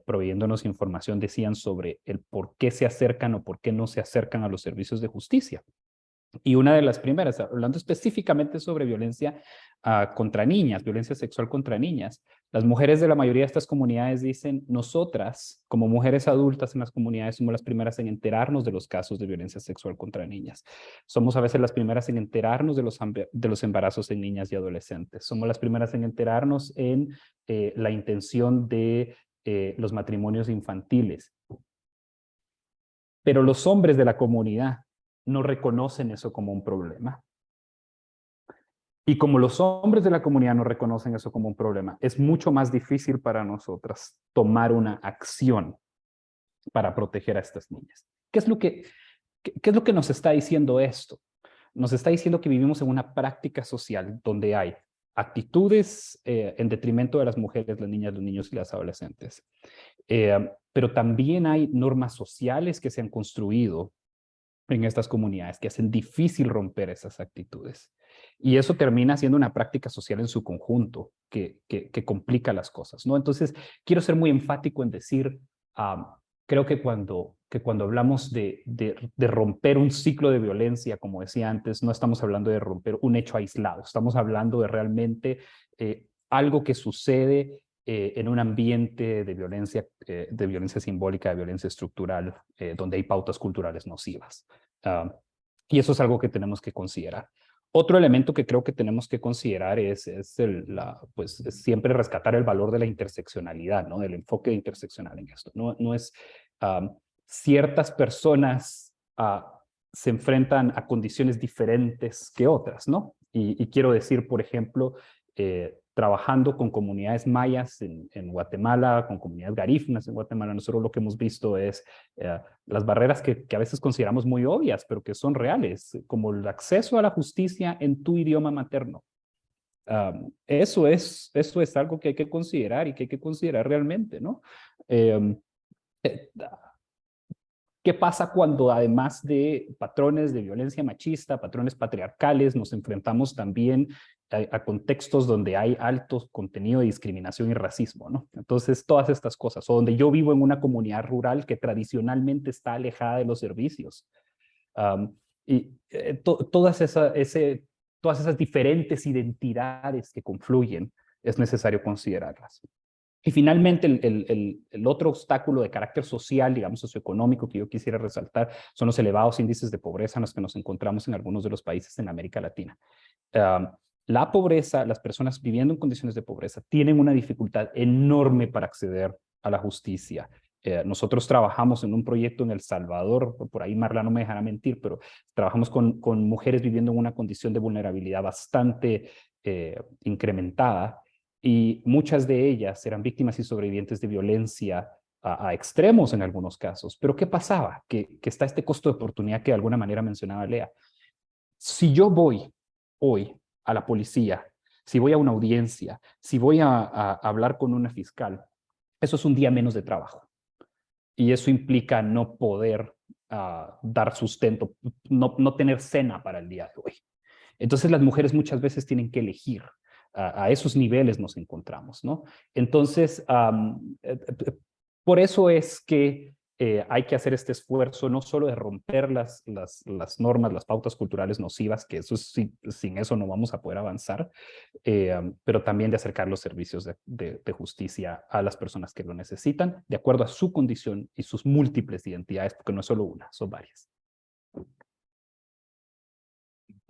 proveyéndonos información, decían sobre el por qué se acercan o por qué no se acercan a los servicios de justicia. Y una de las primeras, hablando específicamente sobre violencia contra niñas, violencia sexual contra niñas, las mujeres de la mayoría de estas comunidades dicen: nosotras, como mujeres adultas en las comunidades, somos las primeras en enterarnos de los casos de violencia sexual contra niñas. Somos a veces las primeras en enterarnos de los embarazos en niñas y adolescentes. Somos las primeras en enterarnos en la intención de los matrimonios infantiles. Pero los hombres de la comunidad no reconocen eso como un problema. Y como los hombres de la comunidad no reconocen eso como un problema, es mucho más difícil para nosotras tomar una acción para proteger a estas niñas. ¿Qué es lo que nos está diciendo esto? Nos está diciendo que vivimos en una práctica social donde hay actitudes en detrimento de las mujeres, las niñas, los niños y las adolescentes. Pero también hay normas sociales que se han construido en estas comunidades que hacen difícil romper esas actitudes. Y eso termina siendo una práctica social en su conjunto que complica las cosas, ¿no? Entonces, quiero ser muy enfático en decir, creo que cuando hablamos de romper un ciclo de violencia, como decía antes, no estamos hablando de romper un hecho aislado, estamos hablando de realmente algo que sucede en un ambiente de violencia simbólica, de violencia estructural, donde hay pautas culturales nocivas. Y eso es algo que tenemos que considerar. Otro elemento que creo que tenemos que considerar es siempre rescatar el valor de la interseccionalidad, ¿no? Del enfoque interseccional en esto. No es ciertas personas se enfrentan a condiciones diferentes que otras, ¿no? Y quiero decir, por ejemplo, trabajando con comunidades mayas en Guatemala, con comunidades garífunas en Guatemala, nosotros lo que hemos visto es las barreras que a veces consideramos muy obvias, pero que son reales, como el acceso a la justicia en tu idioma materno. Eso es algo que hay que considerar y que hay que considerar realmente, ¿no? ¿Qué pasa cuando además de patrones de violencia machista, patrones patriarcales, nos enfrentamos también a contextos donde hay alto contenido de discriminación y racismo, ¿no? Entonces, todas estas cosas, o donde yo vivo en una comunidad rural que tradicionalmente está alejada de los servicios. Todas esas diferentes identidades que confluyen, es necesario considerarlas. Y finalmente, el otro obstáculo de carácter social, digamos, socioeconómico que yo quisiera resaltar son los elevados índices de pobreza en los que nos encontramos en algunos de los países en América Latina. La pobreza, las personas viviendo en condiciones de pobreza tienen una dificultad enorme para acceder a la justicia. Nosotros trabajamos en un proyecto en El Salvador, por ahí Marla no me dejará mentir, pero trabajamos con mujeres viviendo en una condición de vulnerabilidad bastante incrementada, y muchas de ellas eran víctimas y sobrevivientes de violencia a extremos en algunos casos. Pero ¿qué pasaba? Que está este costo de oportunidad que de alguna manera mencionaba Lea. Si yo voy hoy a la policía, si voy a una audiencia, si voy a hablar con una fiscal, eso es un día menos de trabajo. Y eso implica no poder dar sustento, no tener cena para el día de hoy. Entonces las mujeres muchas veces tienen que elegir. A esos niveles nos encontramos, ¿no? Entonces, por eso es que hay que hacer este esfuerzo no solo de romper las normas, las pautas culturales nocivas, que eso sin eso no vamos a poder avanzar, pero también de acercar los servicios de justicia a las personas que lo necesitan, de acuerdo a su condición y sus múltiples identidades, porque no es solo una, son varias.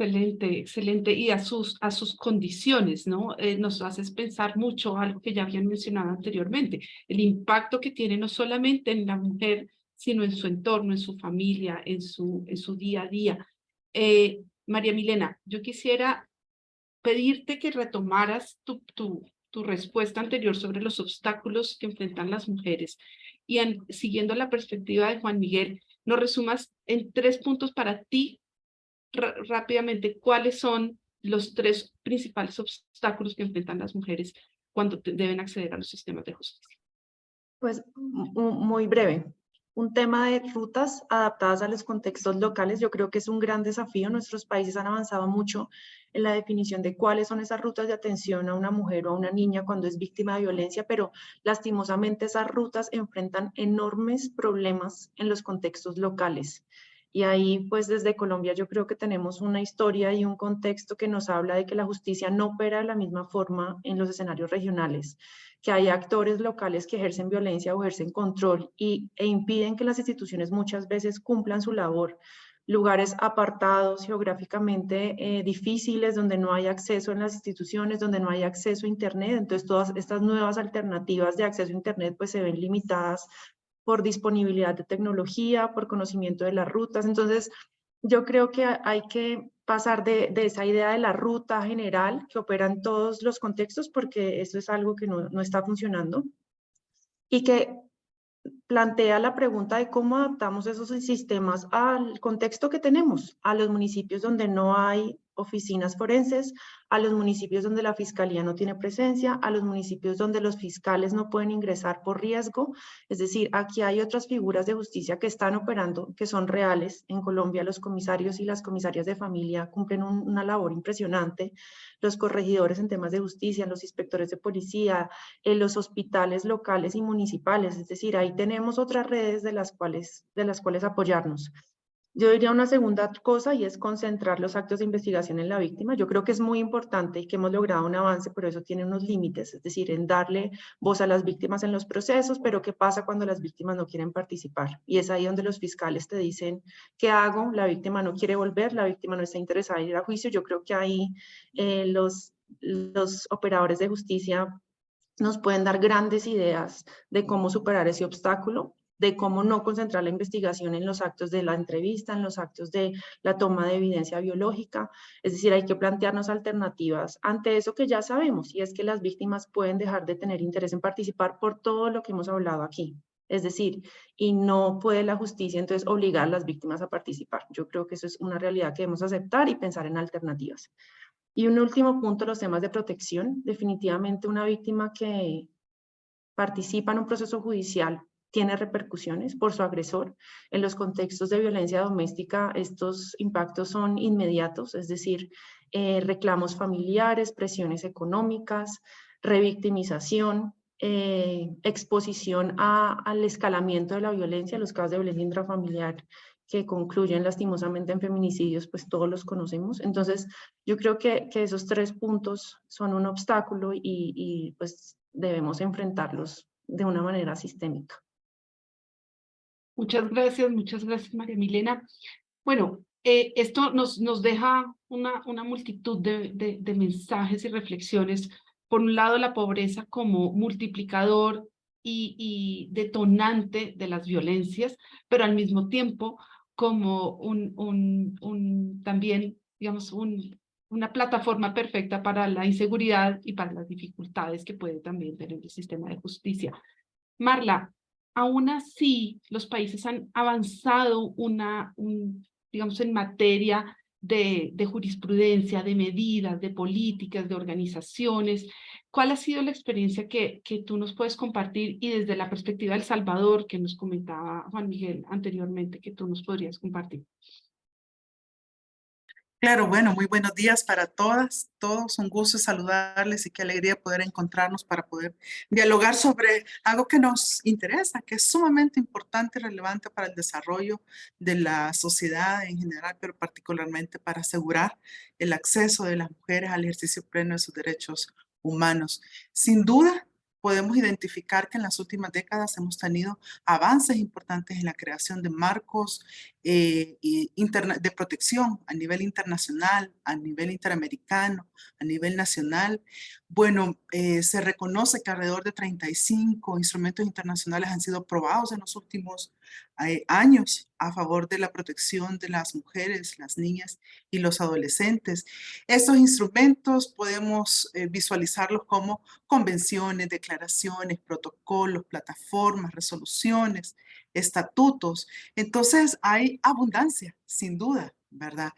Excelente, excelente. Y a sus condiciones, ¿no? Nos haces pensar mucho algo que ya habían mencionado anteriormente, el impacto que tiene no solamente en la mujer, sino en su entorno, en su familia, en su día a día. María Milena, yo quisiera pedirte que retomaras tu respuesta anterior sobre los obstáculos que enfrentan las mujeres y siguiendo la perspectiva de Juan Miguel, nos resumas en 3 puntos para ti rápidamente cuáles son los 3 principales obstáculos que enfrentan las mujeres cuando deben acceder a los sistemas de justicia. Pues muy breve. Un tema de rutas adaptadas a los contextos locales, yo creo que es un gran desafío. Nuestros países han avanzado mucho en la definición de cuáles son esas rutas de atención a una mujer o a una niña cuando es víctima de violencia, pero lastimosamente esas rutas enfrentan enormes problemas en los contextos locales. Y ahí, pues desde Colombia yo creo que tenemos una historia y un contexto que nos habla de que la justicia no opera de la misma forma en los escenarios regionales, que hay actores locales que ejercen violencia o ejercen control e impiden que las instituciones muchas veces cumplan su labor. Lugares apartados, geográficamente difíciles, donde no hay acceso en las instituciones, donde no hay acceso a Internet. Entonces, todas estas nuevas alternativas de acceso a Internet pues se ven limitadas por disponibilidad de tecnología, por conocimiento de las rutas. Entonces, yo creo que hay que pasar de esa idea de la ruta general que opera en todos los contextos, porque eso es algo que no está funcionando, y que plantea la pregunta de cómo adaptamos esos sistemas al contexto que tenemos, a los municipios donde no hay oficinas forenses, a los municipios donde la fiscalía no tiene presencia, a los municipios donde los fiscales no pueden ingresar por riesgo. Es decir, aquí hay otras figuras de justicia que están operando, que son reales. En Colombia los comisarios y las comisarias de familia cumplen una labor impresionante. Los corregidores en temas de justicia, los inspectores de policía, los hospitales locales y municipales. Es decir, ahí tenemos otras redes de las cuales apoyarnos. Yo diría una segunda cosa y es concentrar los actos de investigación en la víctima. Yo creo que es muy importante y que hemos logrado un avance, pero eso tiene unos límites, es decir, en darle voz a las víctimas en los procesos, pero ¿qué pasa cuando las víctimas no quieren participar? Y es ahí donde los fiscales te dicen, ¿qué hago? La víctima no quiere volver, la víctima no está interesada en ir a juicio. Yo creo que ahí los operadores de justicia nos pueden dar grandes ideas de cómo superar ese obstáculo, de cómo no concentrar la investigación en los actos de la entrevista, en los actos de la toma de evidencia biológica. Es decir, hay que plantearnos alternativas ante eso que ya sabemos, y es que las víctimas pueden dejar de tener interés en participar por todo lo que hemos hablado aquí. Es decir, y no puede la justicia entonces obligar a las víctimas a participar. Yo creo que eso es una realidad que debemos aceptar y pensar en alternativas. Y un último punto, los temas de protección. Definitivamente una víctima que participa en un proceso judicial tiene repercusiones por su agresor. En los contextos de violencia doméstica, estos impactos son inmediatos, es decir, reclamos familiares, presiones económicas, revictimización, exposición al escalamiento de la violencia, los casos de violencia intrafamiliar que concluyen lastimosamente en feminicidios, pues todos los conocemos. Entonces, yo creo que esos 3 puntos son un obstáculo y pues debemos enfrentarlos de una manera sistémica. Muchas gracias, María Milena. Bueno, esto nos deja una multitud de mensajes y reflexiones. Por un lado, la pobreza como multiplicador y detonante de las violencias, pero al mismo tiempo como también, digamos, una plataforma perfecta para la inseguridad y para las dificultades que puede también tener el sistema de justicia. Marla, aún así, los países han avanzado digamos, en materia de jurisprudencia, de medidas, de políticas, de organizaciones. ¿Cuál ha sido la experiencia que tú nos puedes compartir y desde la perspectiva de El Salvador, que nos comentaba Juan Miguel anteriormente, que tú nos podrías compartir? Claro, bueno, muy buenos días para todas, todos. Un gusto saludarles y qué alegría poder encontrarnos para poder dialogar sobre algo que nos interesa, que es sumamente importante y relevante para el desarrollo de la sociedad en general, pero particularmente para asegurar el acceso de las mujeres al ejercicio pleno de sus derechos humanos. Sin duda, podemos identificar que en las últimas décadas hemos tenido avances importantes en la creación de marcos de protección a nivel internacional, a nivel interamericano, a nivel nacional. Bueno, se reconoce que alrededor de 35 instrumentos internacionales han sido aprobados en los últimos años a favor de la protección de las mujeres, las niñas y los adolescentes. Estos instrumentos podemos visualizarlos como convenciones, declaraciones, protocolos, plataformas, resoluciones, estatutos. Entonces hay abundancia, sin duda, ¿verdad?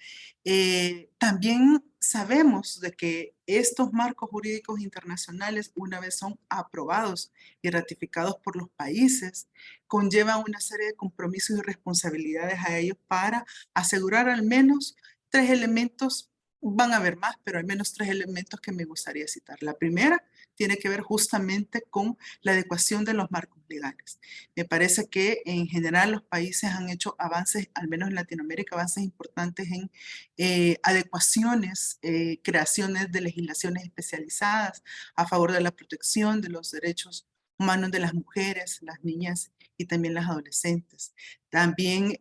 También sabemos de que estos marcos jurídicos internacionales, una vez son aprobados y ratificados por los países, conllevan una serie de compromisos y responsabilidades a ellos para asegurar al menos 3 elementos. Van a haber más, pero al menos 3 elementos que me gustaría citar. La primera tiene que ver justamente con la adecuación de los marcos legales. Me parece que en general los países han hecho avances, al menos en Latinoamérica, avances importantes en adecuaciones, creaciones de legislaciones especializadas a favor de la protección de los derechos humanos de las mujeres, las niñas y también las adolescentes. También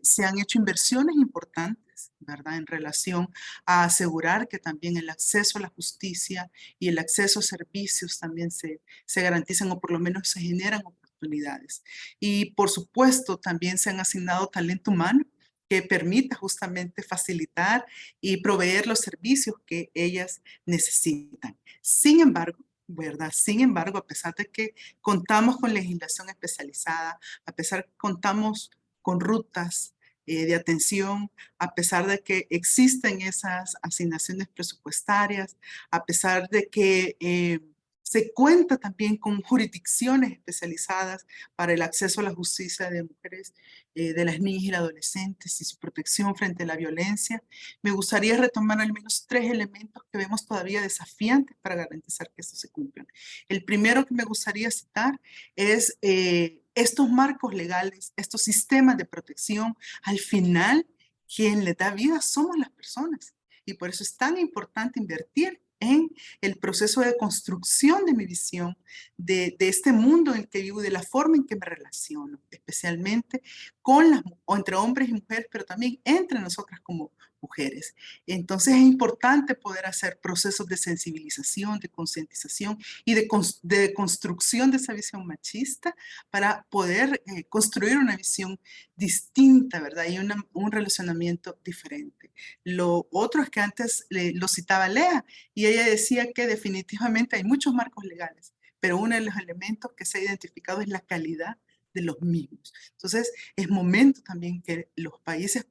se han hecho inversiones importantes, ¿verdad?, en relación a asegurar que también el acceso a la justicia y el acceso a servicios también se garanticen o por lo menos se generan oportunidades. Y por supuesto también se han asignado talento humano que permita justamente facilitar y proveer los servicios que ellas necesitan. Sin embargo, ¿verdad? Sin embargo, a pesar de que contamos con legislación especializada, a pesar de que contamos con rutas de atención, a pesar de que existen esas asignaciones presupuestarias, a pesar de que se cuenta también con jurisdicciones especializadas para el acceso a la justicia de mujeres, de las niñas y las adolescentes y su protección frente a la violencia. Me gustaría retomar al menos 3 elementos que vemos todavía desafiantes para garantizar que esto se cumpla. El primero que me gustaría citar es estos marcos legales, estos sistemas de protección. Al final, quien le da vida somos las personas. Y por eso es tan importante invertir en el proceso de construcción de mi visión, de este mundo en el que vivo, de la forma en que me relaciono, especialmente o entre hombres y mujeres, pero también entre nosotras como mujeres. Entonces es importante poder hacer procesos de sensibilización, de concientización y de construcción de esa visión machista para poder construir una visión distinta, ¿verdad? Y un relacionamiento diferente. Lo otro es que antes lo citaba Lea, y ella decía que definitivamente hay muchos marcos legales, pero uno de los elementos que se ha identificado es la calidad de los mismos. Entonces, es momento también que los países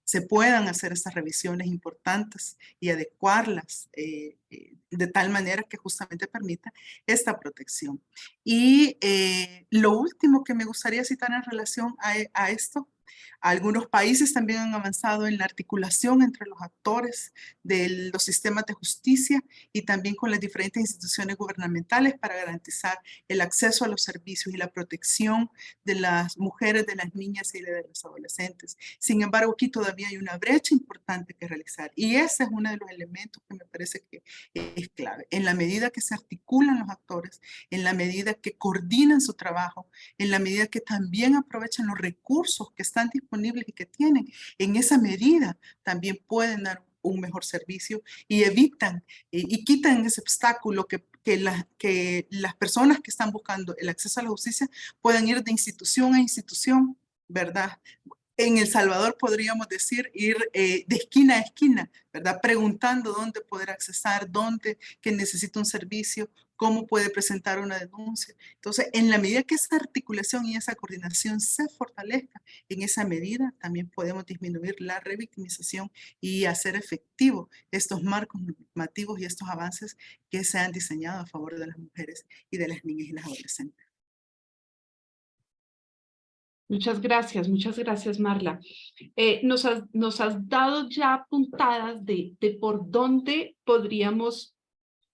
se puedan hacer estas revisiones importantes y adecuarlas de tal manera que justamente permita esta protección. Y lo último que me gustaría citar en relación a esto, algunos países también han avanzado en la articulación entre los actores de los sistemas de justicia y también con las diferentes instituciones gubernamentales para garantizar el acceso a los servicios y la protección de las mujeres, de las niñas y de los adolescentes. Sin embargo, aquí todavía hay una brecha importante que realizar y ese es uno de los elementos que me parece que es clave. En la medida que se articulan los actores, en la medida que coordinan su trabajo, en la medida que también aprovechan los recursos que están disponibles y que tienen, en esa medida también pueden dar un mejor servicio y evitan y quitan ese obstáculo que las personas que están buscando el acceso a la justicia puedan ir de institución a institución, ¿verdad? En El Salvador podríamos decir ir de esquina a esquina, ¿verdad? Preguntando dónde poder accesar, dónde que necesita un servicio, cómo puede presentar una denuncia. Entonces, en la medida que esa articulación y esa coordinación se fortalezca, en esa medida también podemos disminuir la revictimización y hacer efectivo estos marcos normativos y estos avances que se han diseñado a favor de las mujeres y de las niñas y las adolescentes. Muchas gracias, Marla. Nos has dado ya puntadas de por dónde podríamos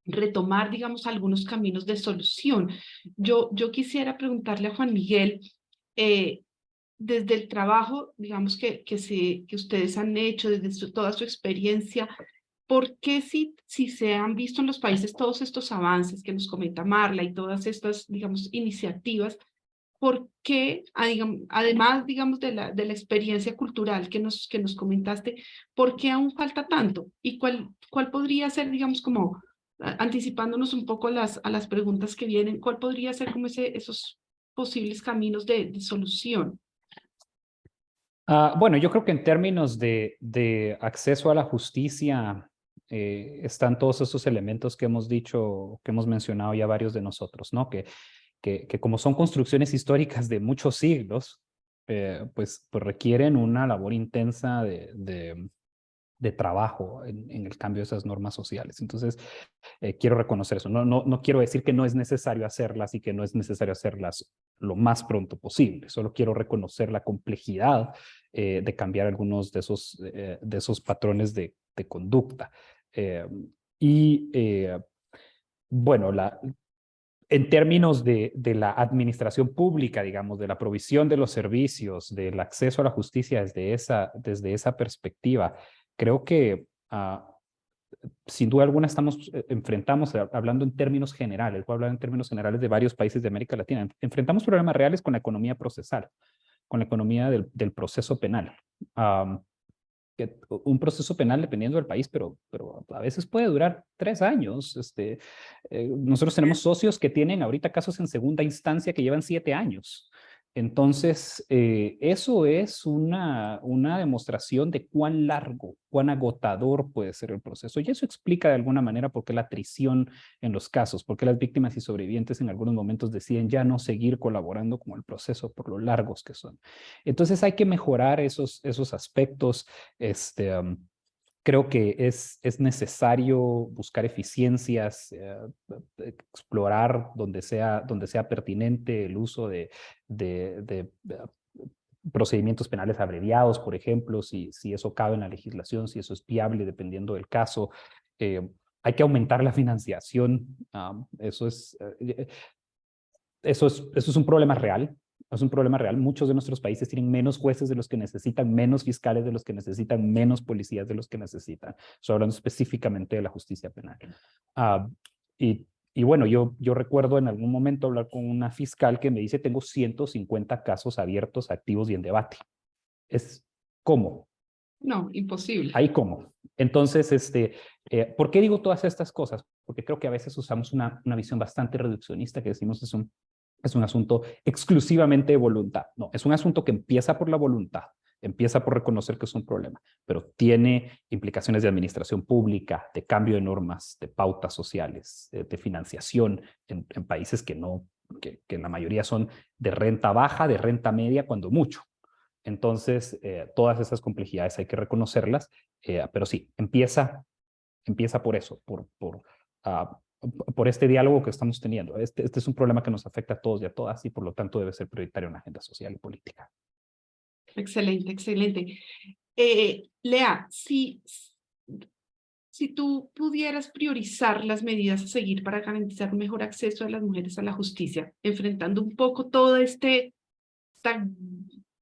retomar, digamos, algunos caminos de solución. Yo quisiera preguntarle a Juan Miguel, desde el trabajo, digamos, que ustedes han hecho, desde toda su experiencia, ¿por qué si se han visto en los países todos estos avances que nos comenta Marla y todas estas, digamos, iniciativas, ¿por qué, además, digamos, de la experiencia cultural que nos comentaste, por qué aún falta tanto? ¿Y cuál podría ser, digamos, como anticipándonos un poco a las preguntas que vienen, cuál podría ser como esos posibles caminos de solución? Bueno, yo creo que en términos de acceso a la justicia están todos esos elementos que hemos dicho, que hemos mencionado ya varios de nosotros, ¿no? Que como son construcciones históricas de muchos siglos, pues requieren una labor intensa de trabajo en el cambio de esas normas sociales. Entonces, quiero reconocer eso. No quiero decir que no es necesario hacerlas y que no es necesario hacerlas lo más pronto posible. Solo quiero reconocer la complejidad de cambiar algunos de esos patrones de conducta. Bueno, en términos de la administración pública, digamos, de la provisión de los servicios, del acceso a la justicia desde esa perspectiva, creo que sin duda alguna enfrentamos, hablando en términos generales, voy a hablar en términos generales de varios países de América Latina, enfrentamos problemas reales con la economía procesal, con la economía del proceso penal. Un proceso penal dependiendo del país, pero a veces puede durar 3 años. Nosotros tenemos socios que tienen ahorita casos en segunda instancia que llevan 7 años. Entonces, eso es una demostración de cuán largo, cuán agotador puede ser el proceso. Y eso explica de alguna manera por qué la atrición en los casos, por qué las víctimas y sobrevivientes en algunos momentos deciden ya no seguir colaborando con el proceso por lo largos que son. Entonces hay que mejorar esos aspectos. Creo que es necesario buscar eficiencias, explorar donde sea pertinente el uso de procedimientos penales abreviados, por ejemplo, si eso cabe en la legislación, si eso es viable dependiendo del caso. Hay que aumentar la financiación. Eso es un problema real. Es un problema real. Muchos de nuestros países tienen menos jueces de los que necesitan, menos fiscales de los que necesitan, menos policías de los que necesitan. Estoy hablando específicamente de la justicia penal. Y bueno, yo recuerdo en algún momento hablar con una fiscal que me dice, tengo 150 casos abiertos, activos y en debate. ¿Cómo? No, imposible. Ahí cómo. Entonces, ¿por qué digo todas estas cosas? Porque creo que a veces usamos una visión bastante reduccionista que decimos es un asunto exclusivamente de voluntad. No, es un asunto que empieza por la voluntad, empieza por reconocer que es un problema, pero tiene implicaciones de administración pública, de cambio de normas, de pautas sociales, de financiación en países que la mayoría son de renta baja, de renta media, cuando mucho. Entonces, todas esas complejidades hay que reconocerlas, pero sí, empieza por eso, por este diálogo que estamos teniendo. Este es un problema que nos afecta a todos y a todas y por lo tanto debe ser prioritario en la agenda social y política. Excelente, excelente. Lea, si tú pudieras priorizar las medidas a seguir para garantizar un mejor acceso de las mujeres a la justicia, enfrentando un poco todo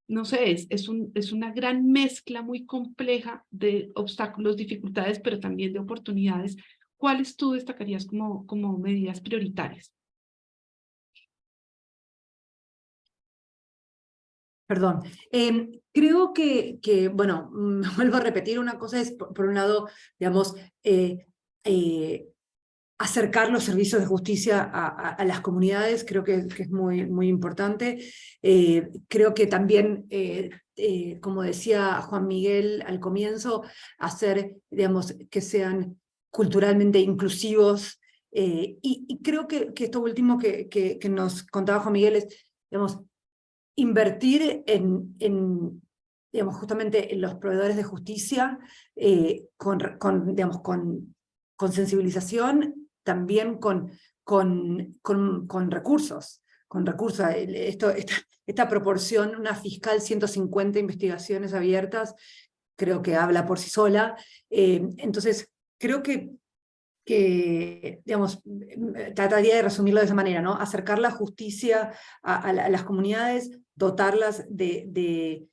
no sé, es una gran mezcla muy compleja de obstáculos, dificultades, pero también de oportunidades. ¿Cuáles tú destacarías como medidas prioritarias? Perdón. Creo que, bueno, vuelvo a repetir, una cosa es, por un lado, digamos, acercar los servicios de justicia a las comunidades, creo que es muy, muy importante. Creo que también, como decía Juan Miguel al comienzo, hacer, digamos, que sean culturalmente inclusivos. Y creo que esto último que nos contaba Juan Miguel es, digamos, invertir digamos, justamente en los proveedores de justicia, digamos, con sensibilización, también con recursos. Esta proporción, una fiscal, 150 investigaciones abiertas, creo que habla por sí sola. Entonces, creo que digamos, trataría de resumirlo de esa manera, ¿no? Acercar la justicia a las comunidades, dotarlas de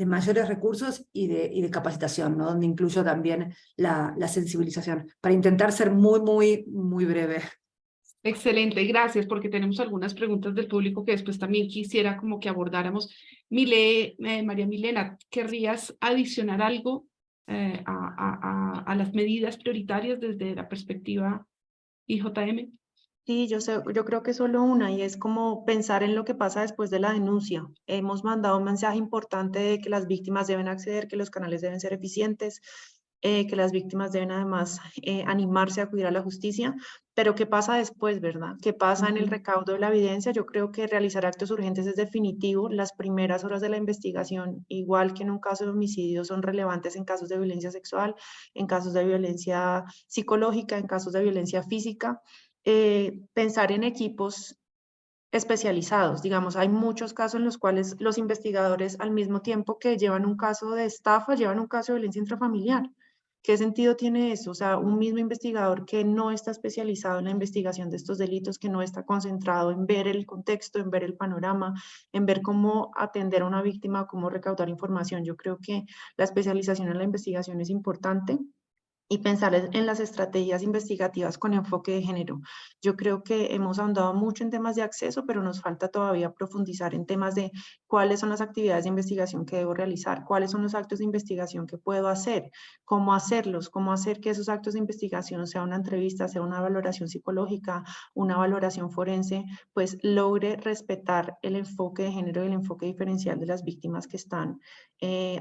mayores recursos y de capacitación, ¿no? Donde incluyo también la sensibilización, para intentar ser muy, muy, muy breve. Excelente, gracias, porque tenemos algunas preguntas del público que después también quisiera como que abordáramos. María Milena, ¿querrías adicionar algo a las medidas prioritarias desde la perspectiva IJM? Sí, yo creo que solo una, y es como pensar en lo que pasa después de la denuncia. Hemos mandado un mensaje importante de que las víctimas deben acceder, que los canales deben ser eficientes, que las víctimas deben además animarse a acudir a la justicia, pero ¿qué pasa después, verdad? ¿Qué pasa en el recaudo de la evidencia? Yo creo que realizar actos urgentes es definitivo. Las primeras horas de la investigación, igual que en un caso de homicidio, son relevantes en casos de violencia sexual, en casos de violencia psicológica, en casos de violencia física. Pensar en equipos especializados. Digamos, hay muchos casos en los cuales los investigadores, al mismo tiempo que llevan un caso de estafa, llevan un caso de violencia intrafamiliar. ¿Qué sentido tiene eso? O sea, un mismo investigador que no está especializado en la investigación de estos delitos, que no está concentrado en ver el contexto, en ver el panorama, en ver cómo atender a una víctima, cómo recaudar información. Yo creo que la especialización en la investigación es importante. y pensar en las estrategias investigativas con enfoque de género. Yo creo que hemos ahondado mucho en temas de acceso, pero nos falta todavía profundizar en temas de cuáles son las actividades de investigación que debo realizar, cuáles son los actos de investigación que puedo hacer, cómo hacerlos, cómo hacer que esos actos de investigación, sea una entrevista, sea una valoración psicológica, una valoración forense, pues logre respetar el enfoque de género y el enfoque diferencial de las víctimas que están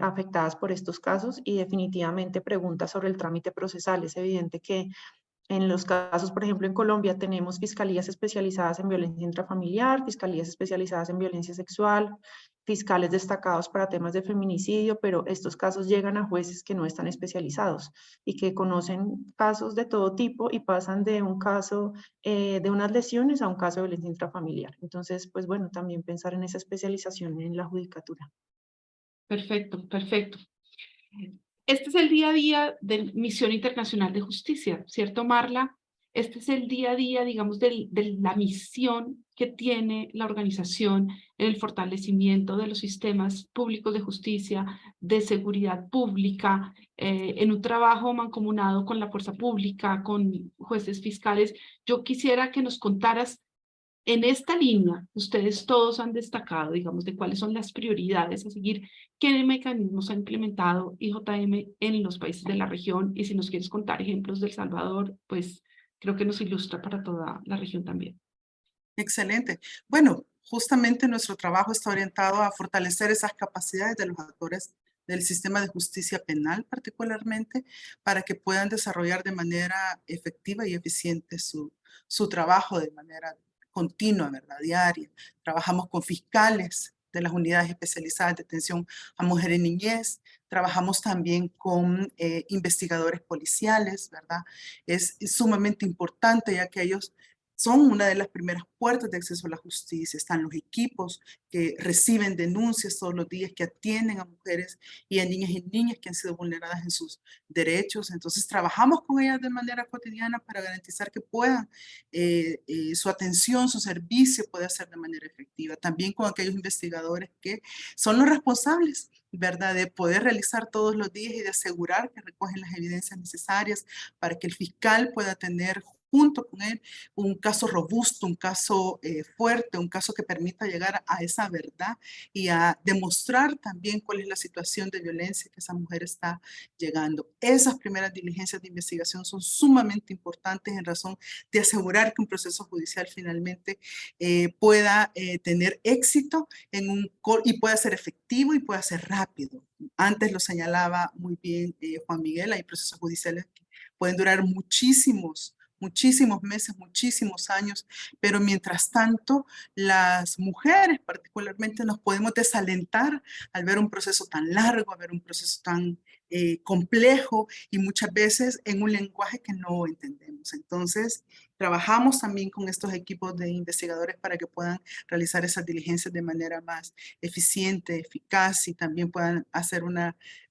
afectadas por estos casos, y definitivamente preguntas sobre el trámite procesal. Es evidente que en los casos, por ejemplo, en Colombia tenemos fiscalías especializadas en violencia intrafamiliar, fiscalías especializadas en violencia sexual, fiscales destacados para temas de feminicidio, pero estos casos llegan a jueces que no están especializados y que conocen casos de todo tipo y pasan de un caso de unas lesiones a un caso de violencia intrafamiliar. Entonces, pues bueno, también pensar en esa especialización en la judicatura. Perfecto, perfecto. Este es el día a día de Misión Internacional de Justicia, ¿cierto, Marla? Este es el día a día, digamos, de la misión que tiene la organización en el fortalecimiento de los sistemas públicos de justicia, de seguridad pública, en un trabajo mancomunado con la fuerza pública, con jueces fiscales. Yo quisiera que nos contaras en esta línea, ustedes todos han destacado, digamos, de cuáles son las prioridades a seguir, qué mecanismos ha implementado IJM en los países de la región, y si nos quieres contar ejemplos de El Salvador, pues creo que nos ilustra para toda la región también. Excelente. Bueno, justamente nuestro trabajo está orientado a fortalecer esas capacidades de los actores del sistema de justicia penal, particularmente, para que puedan desarrollar de manera efectiva y eficiente su trabajo de manera continua, ¿verdad? Diaria. Trabajamos con fiscales de las unidades especializadas de atención a mujer y niñez. Trabajamos también con investigadores policiales, ¿verdad? Es sumamente importante, ya que ellos son una de las primeras puertas de acceso a la justicia. Están los equipos que reciben denuncias todos los días, que atienden a mujeres y a niñas y niñas que han sido vulneradas en sus derechos. Entonces, trabajamos con ellas de manera cotidiana para garantizar que puedan, su atención, su servicio pueda ser de manera efectiva. También con aquellos investigadores que son los responsables, ¿verdad?, de poder realizar todos los días y de asegurar que recogen las evidencias necesarias para que el fiscal pueda tener junto con él un caso robusto, un caso fuerte, un caso que permita llegar a esa verdad y a demostrar también cuál es la situación de violencia que esa mujer está llegando. Esas primeras diligencias de investigación son sumamente importantes en razón de asegurar que un proceso judicial finalmente pueda tener éxito y pueda ser efectivo y pueda ser rápido. Antes lo señalaba muy bien Juan Miguel, hay procesos judiciales que pueden durar muchísimos meses, muchísimos años, pero mientras tanto, las mujeres particularmente nos podemos desalentar al ver un proceso tan largo, al ver un proceso tan complejo y muchas veces en un lenguaje que no entendemos. Entonces, trabajamos también con estos equipos de investigadores para que puedan realizar esas diligencias de manera más eficiente, eficaz, y también puedan hacer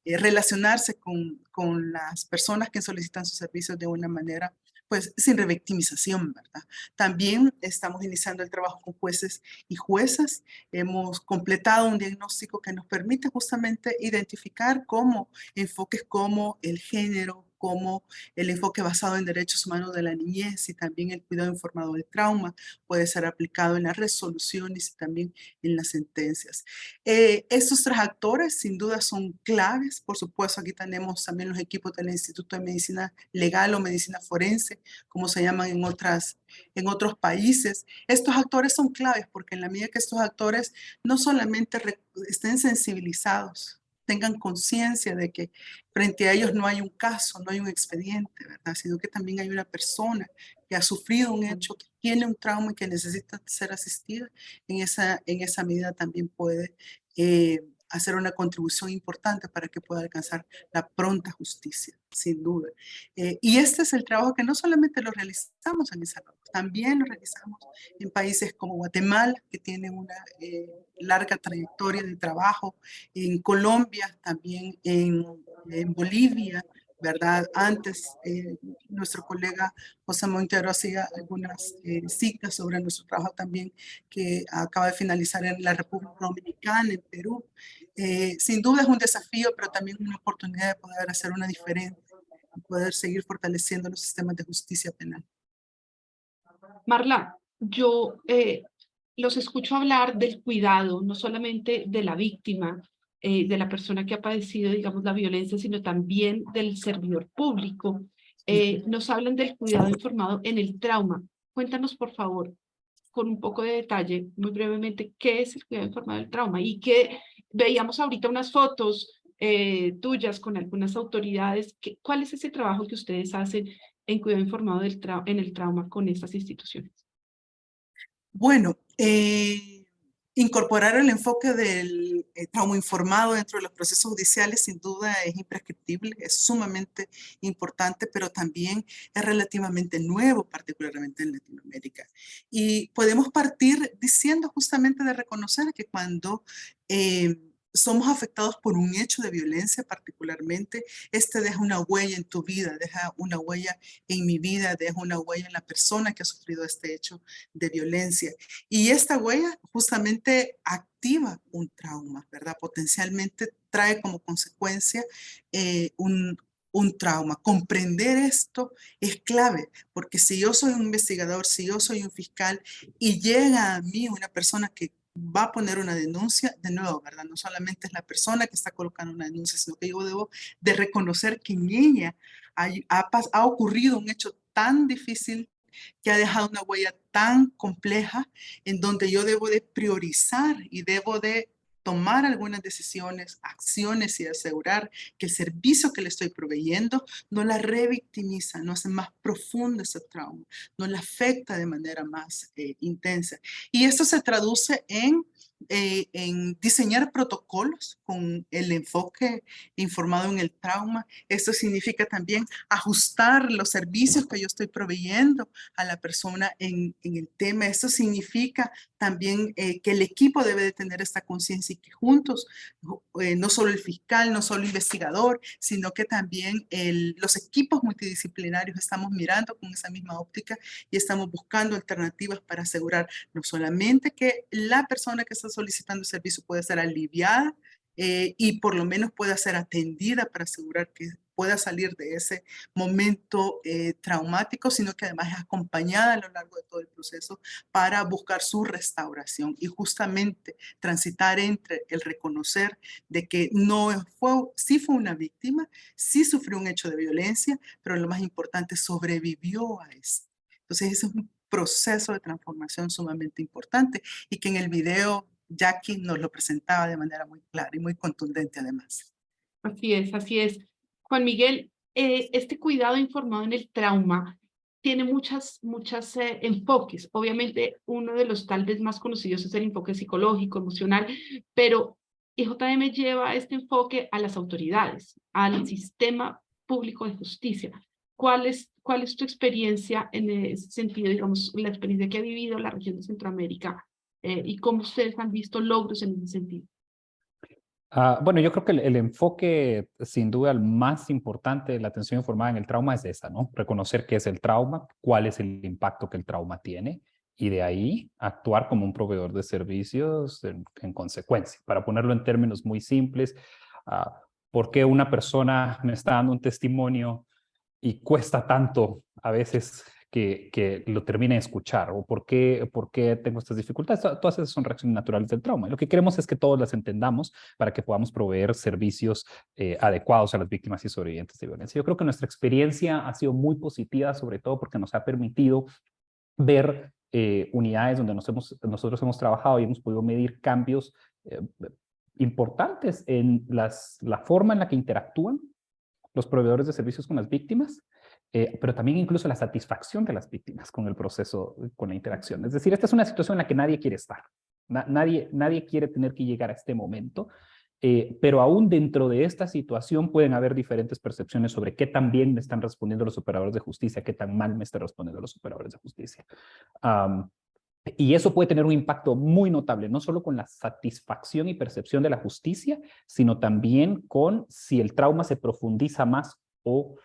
relacionarse con las personas que solicitan sus servicios de una manera pues sin revictimización, ¿verdad? También estamos iniciando el trabajo con jueces y juezas. Hemos completado un diagnóstico que nos permite justamente identificar cómo enfoques como el género, como el enfoque basado en derechos humanos de la niñez y también el cuidado informado del trauma puede ser aplicado en las resoluciones y también en las sentencias. Estos tres actores sin duda son claves. Por supuesto, aquí tenemos también los equipos del Instituto de Medicina Legal o Medicina Forense, como se llaman en otros países. Estos actores son claves porque en la medida que estos actores no solamente estén sensibilizados, tengan conciencia de que frente a ellos no hay un caso, no hay un expediente, ¿verdad?, sino que también hay una persona que ha sufrido un hecho, que tiene un trauma y que necesita ser asistida, en esa medida también puede hacer una contribución importante para que pueda alcanzar la pronta justicia, sin duda. Y este es el trabajo que no solamente lo realizamos en El Salvador, también lo realizamos en países como Guatemala, que tienen una larga trayectoria de trabajo, en Colombia, también en Bolivia, ¿verdad? Antes, nuestro colega José Montero hacía algunas citas sobre nuestro trabajo también, que acaba de finalizar en la República Dominicana, en Perú. Sin duda es un desafío, pero también una oportunidad de poder hacer una diferencia poder seguir fortaleciendo los sistemas de justicia penal. Marla, yo los escucho hablar del cuidado, no solamente de la víctima, de la persona que ha padecido, digamos, la violencia, sino también del servidor público. Nos hablan del cuidado informado en el trauma. Cuéntanos, por favor, con un poco de detalle, muy brevemente, qué es el cuidado informado del trauma y que veíamos ahorita unas fotos tuyas con algunas autoridades. ¿Cuál es ese trabajo que ustedes hacen en cuidado informado en el trauma con estas instituciones? Bueno, incorporar el enfoque del trauma informado dentro de los procesos judiciales sin duda es imprescriptible, es sumamente importante, pero también es relativamente nuevo, particularmente en Latinoamérica. Y podemos partir diciendo justamente de reconocer que cuando somos afectados por un hecho de violencia particularmente, este deja una huella en tu vida, deja una huella en mi vida, deja una huella en la persona que ha sufrido este hecho de violencia. Y esta huella justamente activa un trauma, ¿verdad? Potencialmente trae como consecuencia un trauma. Comprender esto es clave, porque si yo soy un investigador, si yo soy un fiscal y llega a mí una persona que va a poner una denuncia, de nuevo, ¿verdad? No solamente es la persona que está colocando una denuncia, sino que yo debo de reconocer que en ella ha ocurrido un hecho tan difícil que ha dejado una huella tan compleja en donde yo debo de priorizar y debo de tomar algunas decisiones, acciones y asegurar que el servicio que le estoy proveyendo no la revictimiza, no hace más profundo ese trauma, no la afecta de manera más intensa. Y esto se traduce en diseñar protocolos con el enfoque informado en el trauma. Esto significa también ajustar los servicios que yo estoy proveyendo a la persona en el tema. Esto significa también que el equipo debe de tener esta conciencia y que juntos, no solo el fiscal, no solo el investigador, sino que también los equipos multidisciplinarios estamos mirando con esa misma óptica y estamos buscando alternativas para asegurar no solamente que la persona que está solicitando el servicio puede ser aliviada y por lo menos pueda ser atendida para asegurar que pueda salir de ese momento traumático, sino que además es acompañada a lo largo de todo el proceso para buscar su restauración y justamente transitar entre el reconocer de que sí fue una víctima, sí sufrió un hecho de violencia, pero lo más importante, sobrevivió a eso. Entonces ese es un proceso de transformación sumamente importante y que en el video Jackie nos lo presentaba de manera muy clara y muy contundente además. Así es, así es. Juan Miguel, este cuidado informado en el trauma tiene muchos enfoques. Obviamente, uno de los tal vez más conocidos es el enfoque psicológico, emocional, pero IJM lleva este enfoque a las autoridades, al sistema público de justicia. ¿Cuál es tu experiencia en ese sentido, digamos, la experiencia que ha vivido la región de Centroamérica y cómo ustedes han visto logros en ese sentido? Bueno, yo creo que el enfoque, sin duda, el más importante de la atención informada en el trauma es esa, ¿no? Reconocer qué es el trauma, cuál es el impacto que el trauma tiene y de ahí actuar como un proveedor de servicios en consecuencia. Para ponerlo en términos muy simples, ¿por qué una persona me está dando un testimonio y cuesta tanto a veces que lo termine de escuchar? ¿O por qué tengo estas dificultades? Todas esas son reacciones naturales del trauma. Y lo que queremos es que todos las entendamos para que podamos proveer servicios adecuados a las víctimas y sobrevivientes de violencia. Yo creo que nuestra experiencia ha sido muy positiva, sobre todo porque nos ha permitido ver unidades donde nosotros hemos trabajado y hemos podido medir cambios importantes en la forma en la que interactúan los proveedores de servicios con las víctimas, pero también incluso la satisfacción de las víctimas con el proceso, con la interacción. Es decir, esta es una situación en la que nadie quiere estar. Nadie quiere tener que llegar a este momento, pero aún dentro de esta situación pueden haber diferentes percepciones sobre qué tan bien me están respondiendo los operadores de justicia, qué tan mal me están respondiendo los operadores de justicia. Y eso puede tener un impacto muy notable, no solo con la satisfacción y percepción de la justicia, sino también con si el trauma se profundiza más o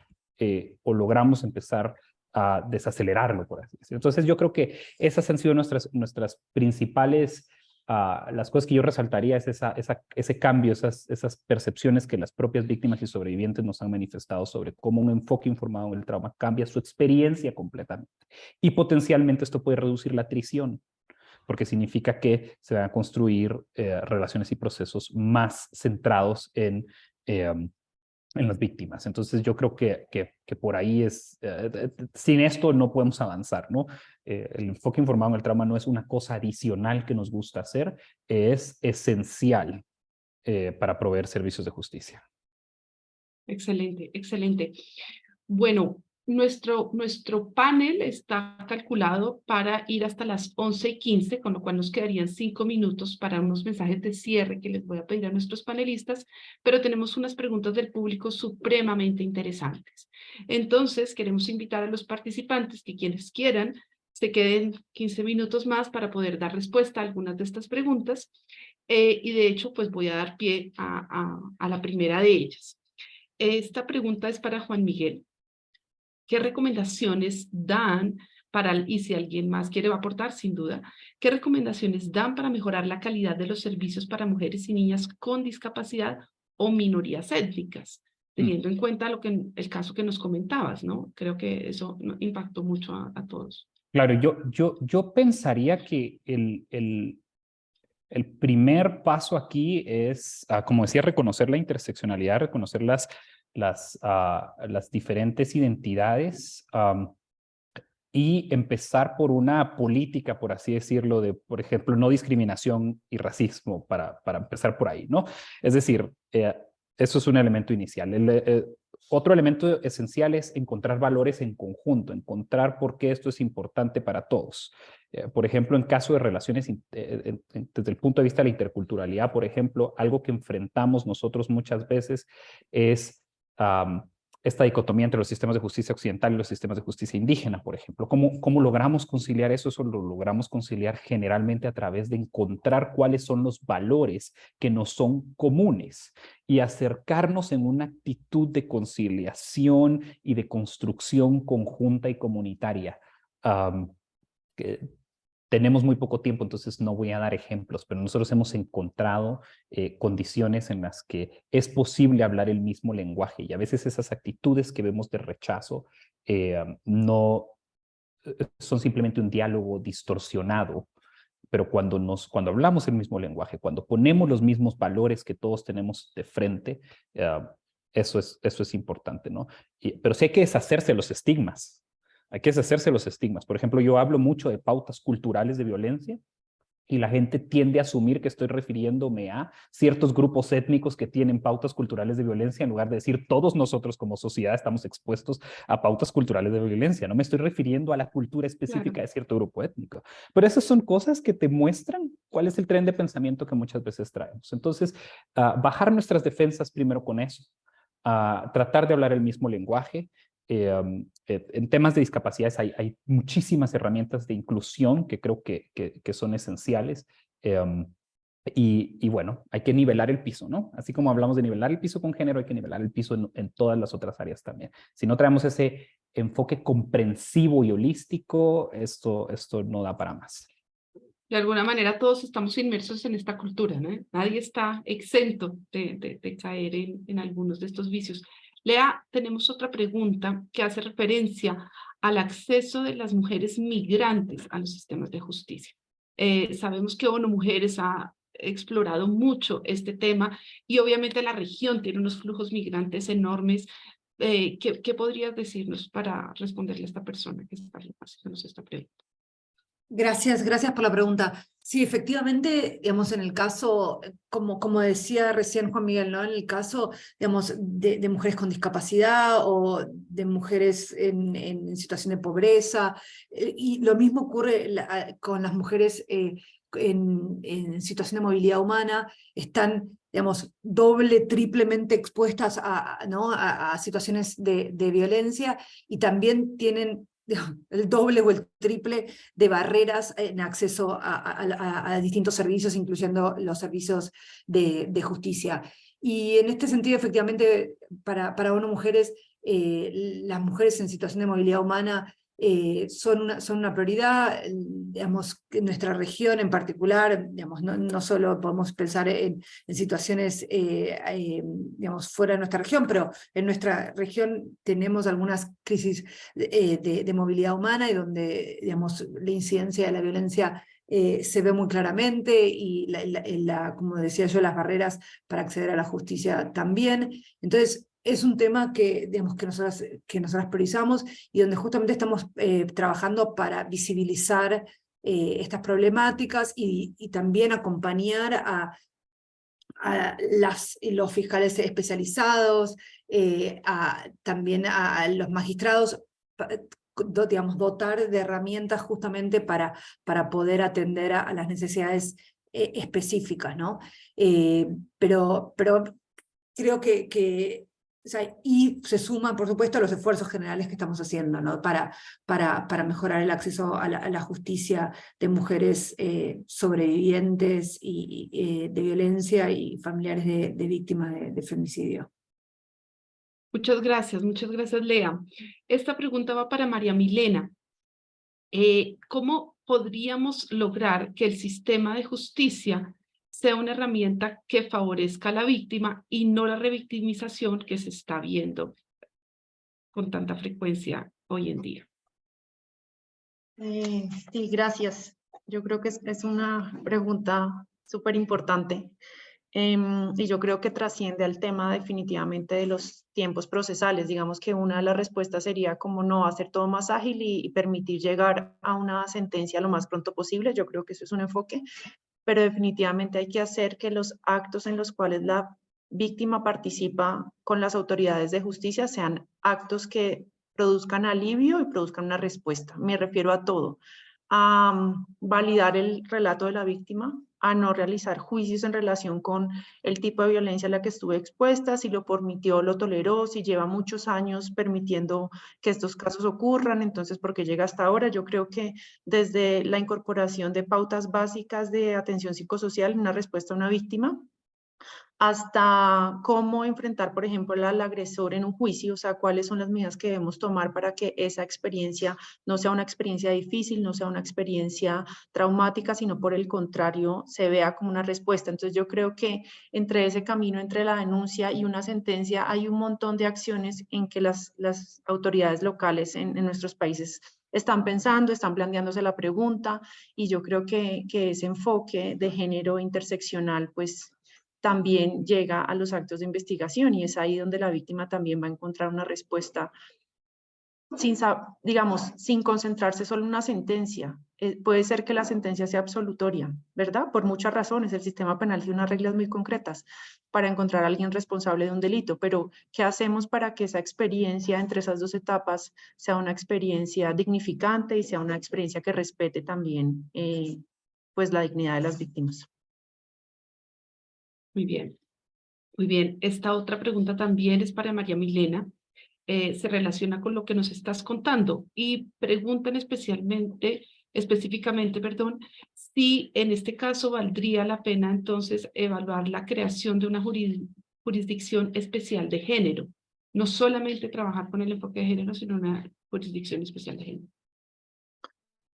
logramos empezar a desacelerarlo, por así decirlo. Entonces yo creo que esas han sido nuestras principales las cosas que yo resaltaría es ese cambio, esas percepciones que las propias víctimas y sobrevivientes nos han manifestado sobre cómo un enfoque informado en el trauma cambia su experiencia completamente. Y potencialmente esto puede reducir la atrición, porque significa que se van a construir relaciones y procesos más centrados en las víctimas. Entonces yo creo que por ahí sin esto no podemos avanzar, ¿no? El enfoque informado en el trauma no es una cosa adicional que nos gusta hacer, es esencial para proveer servicios de justicia. Excelente, excelente. Bueno, nuestro panel está calculado para ir hasta las 11:15, con lo cual nos quedarían 5 minutos para unos mensajes de cierre que les voy a pedir a nuestros panelistas, pero tenemos unas preguntas del público supremamente interesantes. Entonces, queremos invitar a los participantes que quienes quieran se queden 15 minutos más para poder dar respuesta a algunas de estas preguntas, y de hecho, pues voy a dar pie a la primera de ellas. Esta pregunta es para Juan Miguel. ¿Qué recomendaciones dan y si alguien más quiere aportar, sin duda, qué recomendaciones dan para mejorar la calidad de los servicios para mujeres y niñas con discapacidad o minorías étnicas? Teniendo en cuenta el caso que nos comentabas, ¿no? Creo que eso impactó mucho a todos. Claro, yo pensaría que el primer paso aquí es, como decía, reconocer la interseccionalidad, reconocer las diferentes identidades y empezar por una política, por así decirlo, de, por ejemplo, no discriminación y racismo, para empezar por ahí, ¿no? Es decir, eso es un elemento inicial. Otro elemento esencial es encontrar valores en conjunto, encontrar por qué esto es importante para todos. Por ejemplo, en caso de relaciones, desde el punto de vista de la interculturalidad, por ejemplo, algo que enfrentamos nosotros muchas veces es esta dicotomía entre los sistemas de justicia occidental y los sistemas de justicia indígena, por ejemplo. ¿Cómo logramos conciliar eso? Eso lo logramos conciliar generalmente a través de encontrar cuáles son los valores que nos son comunes y acercarnos en una actitud de conciliación y de construcción conjunta y comunitaria. Tenemos muy poco tiempo, entonces no voy a dar ejemplos, pero nosotros hemos encontrado condiciones en las que es posible hablar el mismo lenguaje y a veces esas actitudes que vemos de rechazo no son simplemente un diálogo distorsionado, pero cuando hablamos el mismo lenguaje, cuando ponemos los mismos valores que todos tenemos de frente, eso es importante, ¿no? Pero sí hay que deshacerse de los estigmas. Hay que deshacerse de los estigmas. Por ejemplo, yo hablo mucho de pautas culturales de violencia y la gente tiende a asumir que estoy refiriéndome a ciertos grupos étnicos que tienen pautas culturales de violencia en lugar de decir todos nosotros como sociedad estamos expuestos a pautas culturales de violencia. No me estoy refiriendo a la cultura específica de cierto grupo étnico. Pero esas son cosas que te muestran cuál es el tren de pensamiento que muchas veces traemos. Entonces, bajar nuestras defensas primero con eso. Tratar de hablar el mismo lenguaje. En temas de discapacidades hay muchísimas herramientas de inclusión que creo que son esenciales. Y bueno, hay que nivelar el piso, ¿no? Así como hablamos de nivelar el piso con género, hay que nivelar el piso en todas las otras áreas también. Si no traemos ese enfoque comprensivo y holístico, esto no da para más. De alguna manera todos estamos inmersos en esta cultura, ¿no? Nadie está exento de caer en algunos de estos vicios. Lea, tenemos otra pregunta que hace referencia al acceso de las mujeres migrantes a los sistemas de justicia. Sabemos que ONU Mujeres ha explorado mucho este tema y obviamente la región tiene unos flujos migrantes enormes. ¿Qué podrías decirnos para responderle a esta persona que está haciéndonos esta pregunta? Gracias por la pregunta. Sí, efectivamente, digamos, en el caso, como decía recién Juan Miguel, ¿no? En el caso, digamos, de mujeres con discapacidad o de mujeres en situación de pobreza, y lo mismo ocurre con las mujeres en situación de movilidad humana, están, digamos, triplemente expuestas a situaciones de violencia y también tienen el doble o el triple de barreras en acceso a distintos servicios, incluyendo los servicios de justicia. Y en este sentido, efectivamente, para ONU Mujeres, las mujeres en situación de movilidad humana son una prioridad, digamos, en nuestra región en particular, digamos, no solo podemos pensar en situaciones, digamos, fuera de nuestra región, pero en nuestra región tenemos algunas crisis de movilidad humana y donde, digamos, la incidencia de la violencia se ve muy claramente y, como decía yo, las barreras para acceder a la justicia también. Entonces, es un tema que, digamos, que nosotras priorizamos y donde justamente estamos trabajando para visibilizar estas problemáticas y también acompañar a los fiscales especializados, también a los magistrados, digamos, dotar de herramientas justamente para poder atender a las necesidades específicas, ¿no? Pero creo que o sea, y se suman, por supuesto, a los esfuerzos generales que estamos haciendo, ¿no? para mejorar el acceso a la justicia de mujeres sobrevivientes de violencia y familiares de víctimas de femicidio. Muchas gracias, Lea. Esta pregunta va para María Milena. ¿Cómo podríamos lograr que el sistema de justicia sea una herramienta que favorezca a la víctima y no la revictimización que se está viendo con tanta frecuencia hoy en día? Sí, gracias. Yo creo que es una pregunta súper importante. Y yo creo que trasciende al tema definitivamente de los tiempos procesales. Digamos que una de las respuestas sería como no hacer todo más ágil y permitir llegar a una sentencia lo más pronto posible. Yo creo que eso es un enfoque, pero definitivamente hay que hacer que los actos en los cuales la víctima participa con las autoridades de justicia sean actos que produzcan alivio y produzcan una respuesta. Me refiero a todo. A validar el relato de la víctima, a no realizar juicios en relación con el tipo de violencia a la que estuve expuesta, si lo permitió, lo toleró, si lleva muchos años permitiendo que estos casos ocurran, entonces ¿por qué llega hasta ahora? Yo creo que desde la incorporación de pautas básicas de atención psicosocial, una respuesta a una víctima, hasta cómo enfrentar, por ejemplo, al agresor en un juicio, o sea, cuáles son las medidas que debemos tomar para que esa experiencia no sea una experiencia difícil, no sea una experiencia traumática, sino por el contrario, se vea como una respuesta. Entonces yo creo que entre ese camino, entre la denuncia y una sentencia, hay un montón de acciones en que las autoridades locales en nuestros países están pensando, están planteándose la pregunta, y yo creo que ese enfoque de género interseccional, pues, también llega a los actos de investigación y es ahí donde la víctima también va a encontrar una respuesta sin concentrarse solo en una sentencia. Puede ser que la sentencia sea absolutoria, ¿verdad? Por muchas razones, el sistema penal tiene unas reglas muy concretas para encontrar a alguien responsable de un delito, pero ¿qué hacemos para que esa experiencia entre esas dos etapas sea una experiencia dignificante y sea una experiencia que respete también pues la dignidad de las víctimas? Muy bien, muy bien. Esta otra pregunta también es para María Milena. Se relaciona con lo que nos estás contando y preguntan específicamente, si en este caso valdría la pena entonces evaluar la creación de una jurisdicción especial de género, no solamente trabajar con el enfoque de género, sino una jurisdicción especial de género.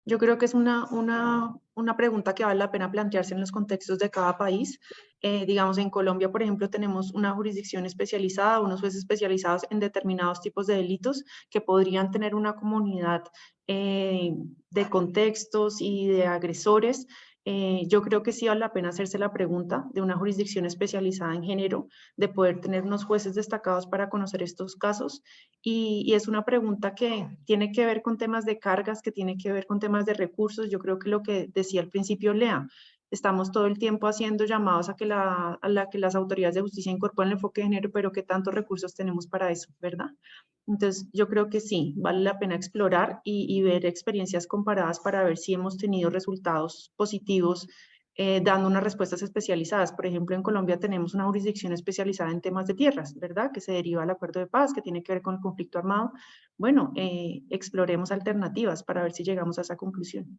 Yo creo que es una pregunta que vale la pena plantearse en los contextos de cada país. Digamos, en Colombia, por ejemplo, tenemos una jurisdicción especializada, unos jueces especializados en determinados tipos de delitos que podrían tener una comunidad de contextos y de agresores. Yo creo que sí vale la pena hacerse la pregunta de una jurisdicción especializada en género, de poder tener unos jueces destacados para conocer estos casos. Y es una pregunta que tiene que ver con temas de cargas, que tiene que ver con temas de recursos. Yo creo que lo que decía al principio Lea, estamos todo el tiempo haciendo llamados a que las autoridades de justicia incorporen el enfoque de género, pero ¿qué tantos recursos tenemos para eso, verdad? Entonces, yo creo que sí, vale la pena explorar y ver experiencias comparadas para ver si hemos tenido resultados positivos dando unas respuestas especializadas. Por ejemplo, en Colombia tenemos una jurisdicción especializada en temas de tierras, ¿verdad? Que se deriva del acuerdo de paz, que tiene que ver con el conflicto armado. Bueno, exploremos alternativas para ver si llegamos a esa conclusión.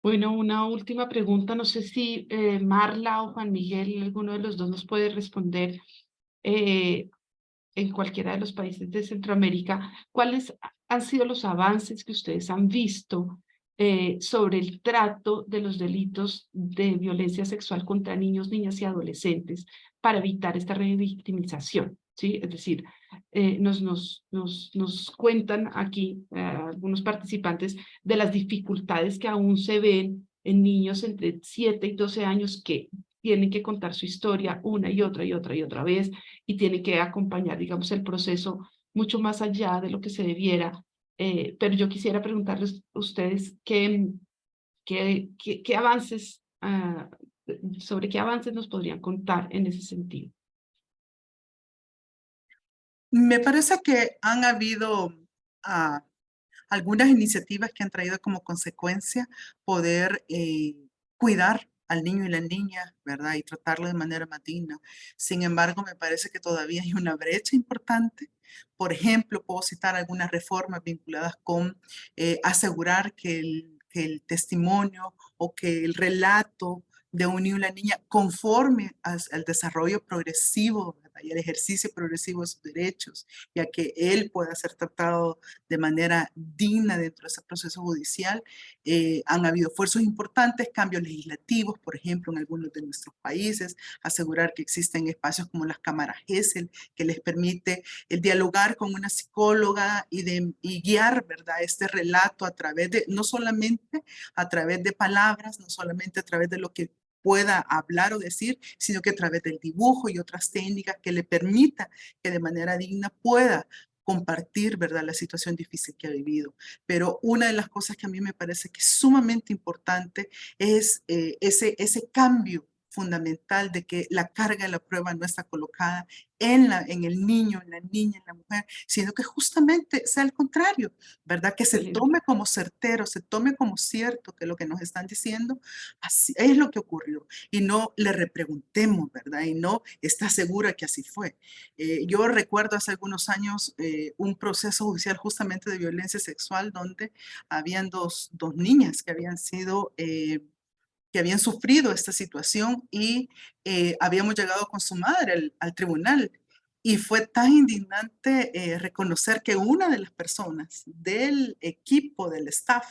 Bueno, una última pregunta, no sé si Marla o Juan Miguel, alguno de los dos nos puede responder en cualquiera de los países de Centroamérica, ¿cuáles han sido los avances que ustedes han visto sobre el trato de los delitos de violencia sexual contra niños, niñas y adolescentes para evitar esta revictimización? ¿Sí? Es decir, nos cuentan aquí algunos participantes de las dificultades que aún se ven en niños entre 7 y 12 años que tienen que contar su historia una y otra y otra y otra vez y tienen que acompañar, digamos, el proceso mucho más allá de lo que se debiera. Pero yo quisiera preguntarles a ustedes qué avances, sobre qué avances nos podrían contar en ese sentido. Me parece que han habido algunas iniciativas que han traído como consecuencia poder cuidar al niño y la niña, ¿verdad? Y tratarlo de manera más digna. Sin embargo, me parece que todavía hay una brecha importante. Por ejemplo, puedo citar algunas reformas vinculadas con asegurar que el testimonio o que el relato de un niño y una niña conforme al desarrollo progresivo, ¿verdad? Y al ejercicio progresivo de sus derechos, y a que él pueda ser tratado de manera digna dentro de ese proceso judicial. Han habido esfuerzos importantes, cambios legislativos, por ejemplo, en algunos de nuestros países, asegurar que existen espacios como las cámaras GESEL, que les permite el dialogar con una psicóloga y guiar, ¿verdad?, este relato a través de, no solamente a través de palabras, no solamente a través de lo que pueda hablar o decir, sino que a través del dibujo y otras técnicas que le permita que de manera digna pueda compartir, ¿verdad?, la situación difícil que ha vivido. Pero una de las cosas que a mí me parece que es sumamente importante es ese cambio fundamental de que la carga de la prueba no está colocada en el niño, en la niña, en la mujer, sino que justamente sea al contrario, ¿verdad? Que se tome como certero, se tome como cierto que lo que nos están diciendo así es lo que ocurrió y no le repreguntemos, ¿verdad? Y no está segura que así fue. Yo recuerdo hace algunos años un proceso judicial justamente de violencia sexual donde habían dos niñas que habían sido que habían sufrido esta situación y habíamos llegado con su madre al tribunal. Y fue tan indignante reconocer que una de las personas del equipo, del staff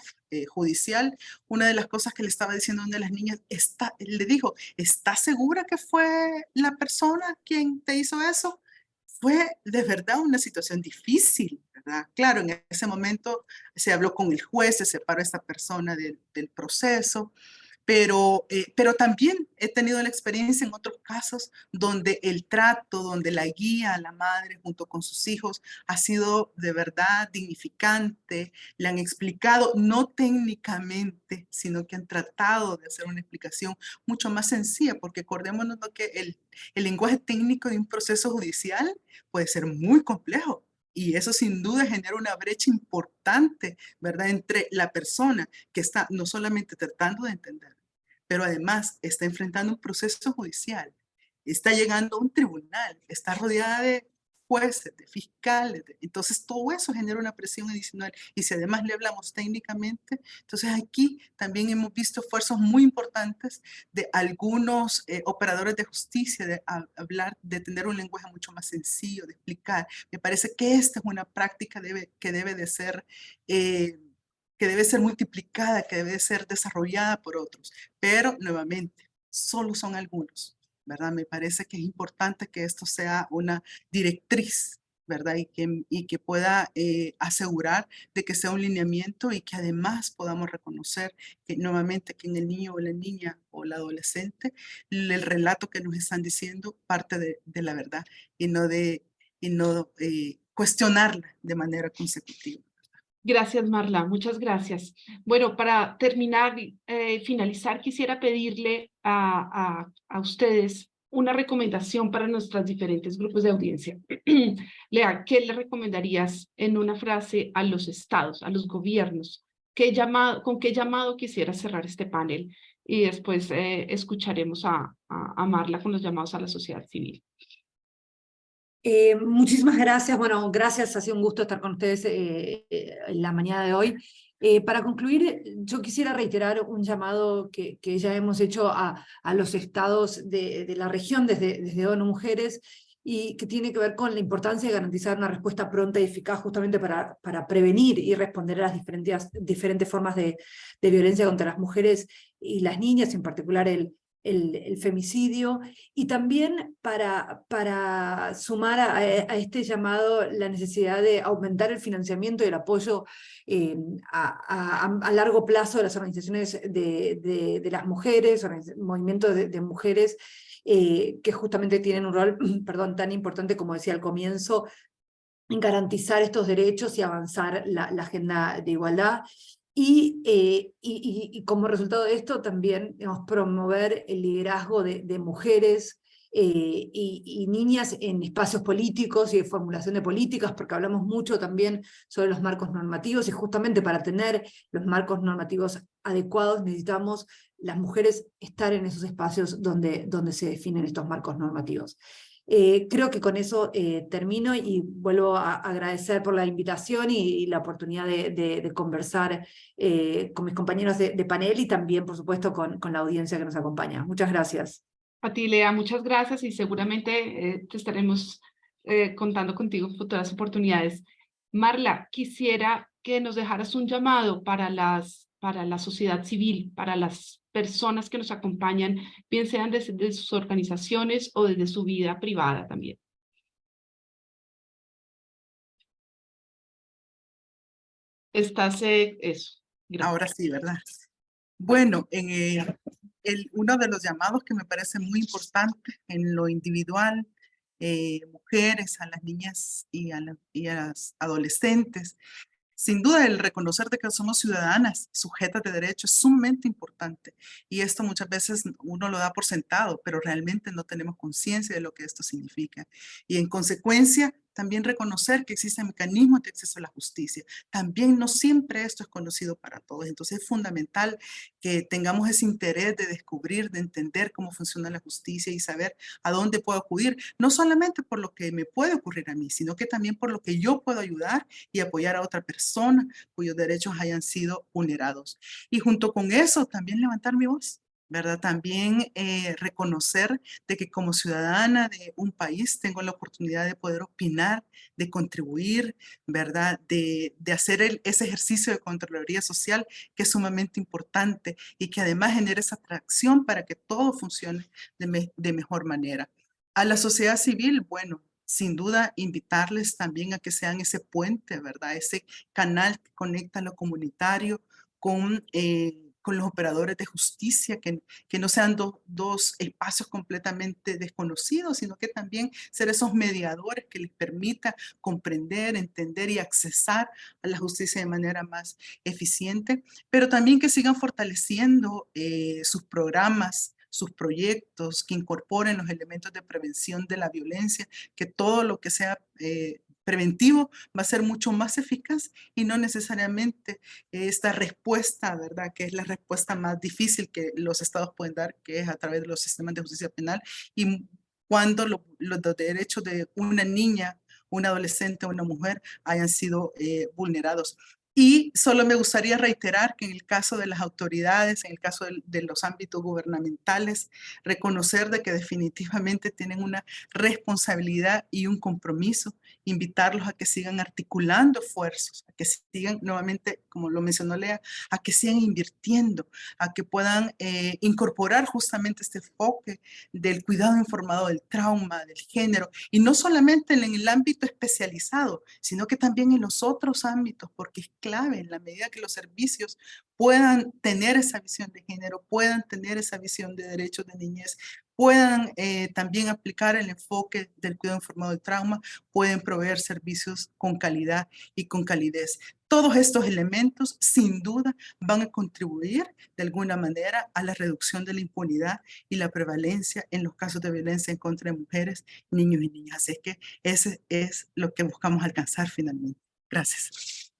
judicial, una de las cosas que le estaba diciendo a una de las niñas, le dijo, ¿estás segura que fue la persona quien te hizo eso? Fue de verdad una situación difícil, ¿verdad? Claro, en ese momento se habló con el juez, se separó a esta persona del proceso. Pero también he tenido la experiencia en otros casos donde el trato, donde la guía a la madre junto con sus hijos ha sido de verdad dignificante. Le han explicado, no técnicamente, sino que han tratado de hacer una explicación mucho más sencilla, porque acordémonos que el lenguaje técnico de un proceso judicial puede ser muy complejo. Y eso sin duda genera una brecha importante, ¿verdad? Entre la persona que está no solamente tratando de entender, pero además está enfrentando un proceso judicial, está llegando a un tribunal, está rodeada de jueces, de fiscales. Entonces todo eso genera una presión adicional. Y si además le hablamos técnicamente, entonces aquí también hemos visto esfuerzos muy importantes de algunos operadores de justicia de hablar, de tener un lenguaje mucho más sencillo, de explicar. Me parece que esta es una práctica que debe de ser multiplicada, que debe ser desarrollada por otros. Pero nuevamente, solo son algunos, ¿verdad? Me parece que es importante que esto sea una directriz, ¿verdad? Y que pueda asegurar de que sea un lineamiento y que además podamos reconocer que nuevamente que en el niño o la niña o la adolescente, el relato que nos están diciendo parte de la verdad y no cuestionarla de manera consecutiva. Gracias, Marla, muchas gracias. Bueno, para terminar, finalizar, quisiera pedirle a ustedes una recomendación para nuestros diferentes grupos de audiencia. Lea, ¿qué le recomendarías en una frase a los estados, a los gobiernos? ¿Con qué llamado quisiera cerrar este panel? Y después escucharemos a Marla con los llamados a la sociedad civil. Muchísimas gracias. Bueno, gracias. Ha sido un gusto estar con ustedes en la mañana de hoy. Para concluir, yo quisiera reiterar un llamado que ya hemos hecho a los estados de la región desde ONU Mujeres, y que tiene que ver con la importancia de garantizar una respuesta pronta y eficaz justamente para prevenir y responder a las diferentes formas de violencia contra las mujeres y las niñas, en particular el femicidio, y también para sumar a este llamado la necesidad de aumentar el financiamiento y el apoyo a largo plazo de las organizaciones de las mujeres, movimientos de mujeres, que justamente tienen un rol perdón, tan importante, como decía al comienzo, en garantizar estos derechos y avanzar la agenda de igualdad. Y como resultado de esto también promover el liderazgo de mujeres y niñas en espacios políticos y de formulación de políticas, porque hablamos mucho también sobre los marcos normativos, y justamente para tener los marcos normativos adecuados necesitamos las mujeres estar en esos espacios donde se definen estos marcos normativos. Creo que con eso termino y vuelvo a agradecer por la invitación y la oportunidad de conversar con mis compañeros de panel y también, por supuesto, con la audiencia que nos acompaña. Muchas gracias. A ti, Lea, muchas gracias y seguramente te estaremos contando contigo en futuras oportunidades. Marla, quisiera que nos dejaras un llamado para la sociedad civil, para las personas que nos acompañan, bien sean desde sus organizaciones o desde su vida privada también. Estás, eso. Gracias. Ahora sí, ¿verdad? Bueno, uno de los llamados que me parece muy importante en lo individual, mujeres, a las niñas y a las adolescentes, sin duda, el reconocer de que somos ciudadanas sujetas de derechos es sumamente importante. Y esto muchas veces uno lo da por sentado, pero realmente no tenemos conciencia de lo que esto significa. Y en consecuencia, también reconocer que existen mecanismos de acceso a la justicia. También no siempre esto es conocido para todos. Entonces es fundamental que tengamos ese interés de descubrir, de entender cómo funciona la justicia y saber a dónde puedo acudir. No solamente por lo que me puede ocurrir a mí, sino que también por lo que yo puedo ayudar y apoyar a otra persona cuyos derechos hayan sido vulnerados. Y junto con eso, también levantar mi voz, ¿verdad? También reconocer de que como ciudadana de un país tengo la oportunidad de poder opinar, de contribuir, ¿verdad? De hacer ese ejercicio de Contraloría Social que es sumamente importante y que además genera esa atracción para que todo funcione de mejor manera. A la sociedad civil, bueno, sin duda invitarles también a que sean ese puente, ¿verdad? Ese canal que conecta lo comunitario con los operadores de justicia, que no sean dos espacios completamente desconocidos, sino que también ser esos mediadores que les permita comprender, entender y accesar a la justicia de manera más eficiente, pero también que sigan fortaleciendo sus programas, sus proyectos, que incorporen los elementos de prevención de la violencia, que todo lo que sea preventivo va a ser mucho más eficaz y no necesariamente esta respuesta, ¿verdad? Que es la respuesta más difícil que los estados pueden dar, que es a través de los sistemas de justicia penal, y cuando los derechos de una niña, una adolescente o una mujer hayan sido vulnerados. Y solo me gustaría reiterar que en el caso de las autoridades, en el caso de los ámbitos gubernamentales, reconocer de que definitivamente tienen una responsabilidad y un compromiso, invitarlos a que sigan articulando esfuerzos, a que sigan nuevamente, como lo mencionó Lea, a que sigan invirtiendo, a que puedan incorporar justamente este enfoque del cuidado informado del trauma, del género, y no solamente en el ámbito especializado, sino que también en los otros ámbitos, porque es clave en la medida que los servicios puedan tener esa visión de género, puedan tener esa visión de derechos de niñez, puedan también aplicar el enfoque del cuidado informado del trauma, pueden proveer servicios con calidad y con calidez. Todos estos elementos, sin duda, van a contribuir de alguna manera a la reducción de la impunidad y la prevalencia en los casos de violencia en contra de mujeres, niños y niñas. Así que ese es lo que buscamos alcanzar finalmente. Gracias.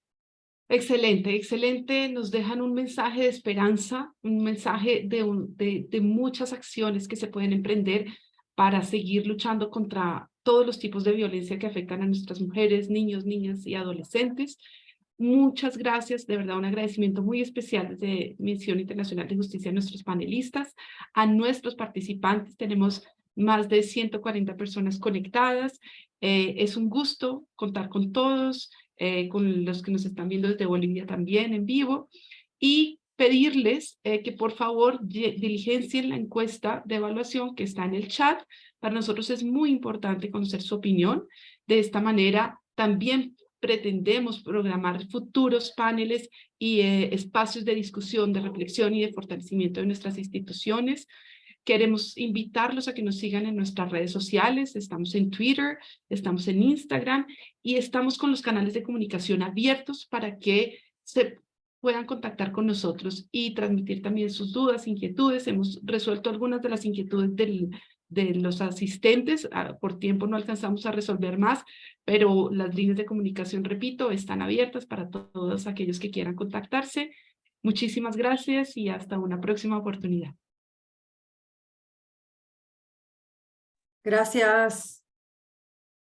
Excelente, excelente. Nos dejan un mensaje de esperanza, un mensaje de muchas acciones que se pueden emprender para seguir luchando contra todos los tipos de violencia que afectan a nuestras mujeres, niños, niñas y adolescentes. Muchas gracias, de verdad un agradecimiento muy especial desde Misión Internacional de Justicia a nuestros panelistas, a nuestros participantes. Tenemos más de 140 personas conectadas. Es un gusto contar con todos, con los que nos están viendo desde Bolivia también en vivo, y pedirles que por favor diligencien la encuesta de evaluación que está en el chat. Para nosotros es muy importante conocer su opinión. De esta manera también pretendemos programar futuros paneles y espacios de discusión, de reflexión y de fortalecimiento de nuestras instituciones. Queremos invitarlos a que nos sigan en nuestras redes sociales. Estamos en Twitter, estamos en Instagram y estamos con los canales de comunicación abiertos para que se puedan contactar con nosotros y transmitir también sus dudas, inquietudes. Hemos resuelto algunas de las inquietudes de los asistentes. Por tiempo no alcanzamos a resolver más, pero las líneas de comunicación, repito, están abiertas para todos aquellos que quieran contactarse. Muchísimas gracias y hasta una próxima oportunidad. Gracias.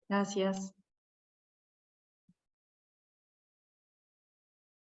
Gracias.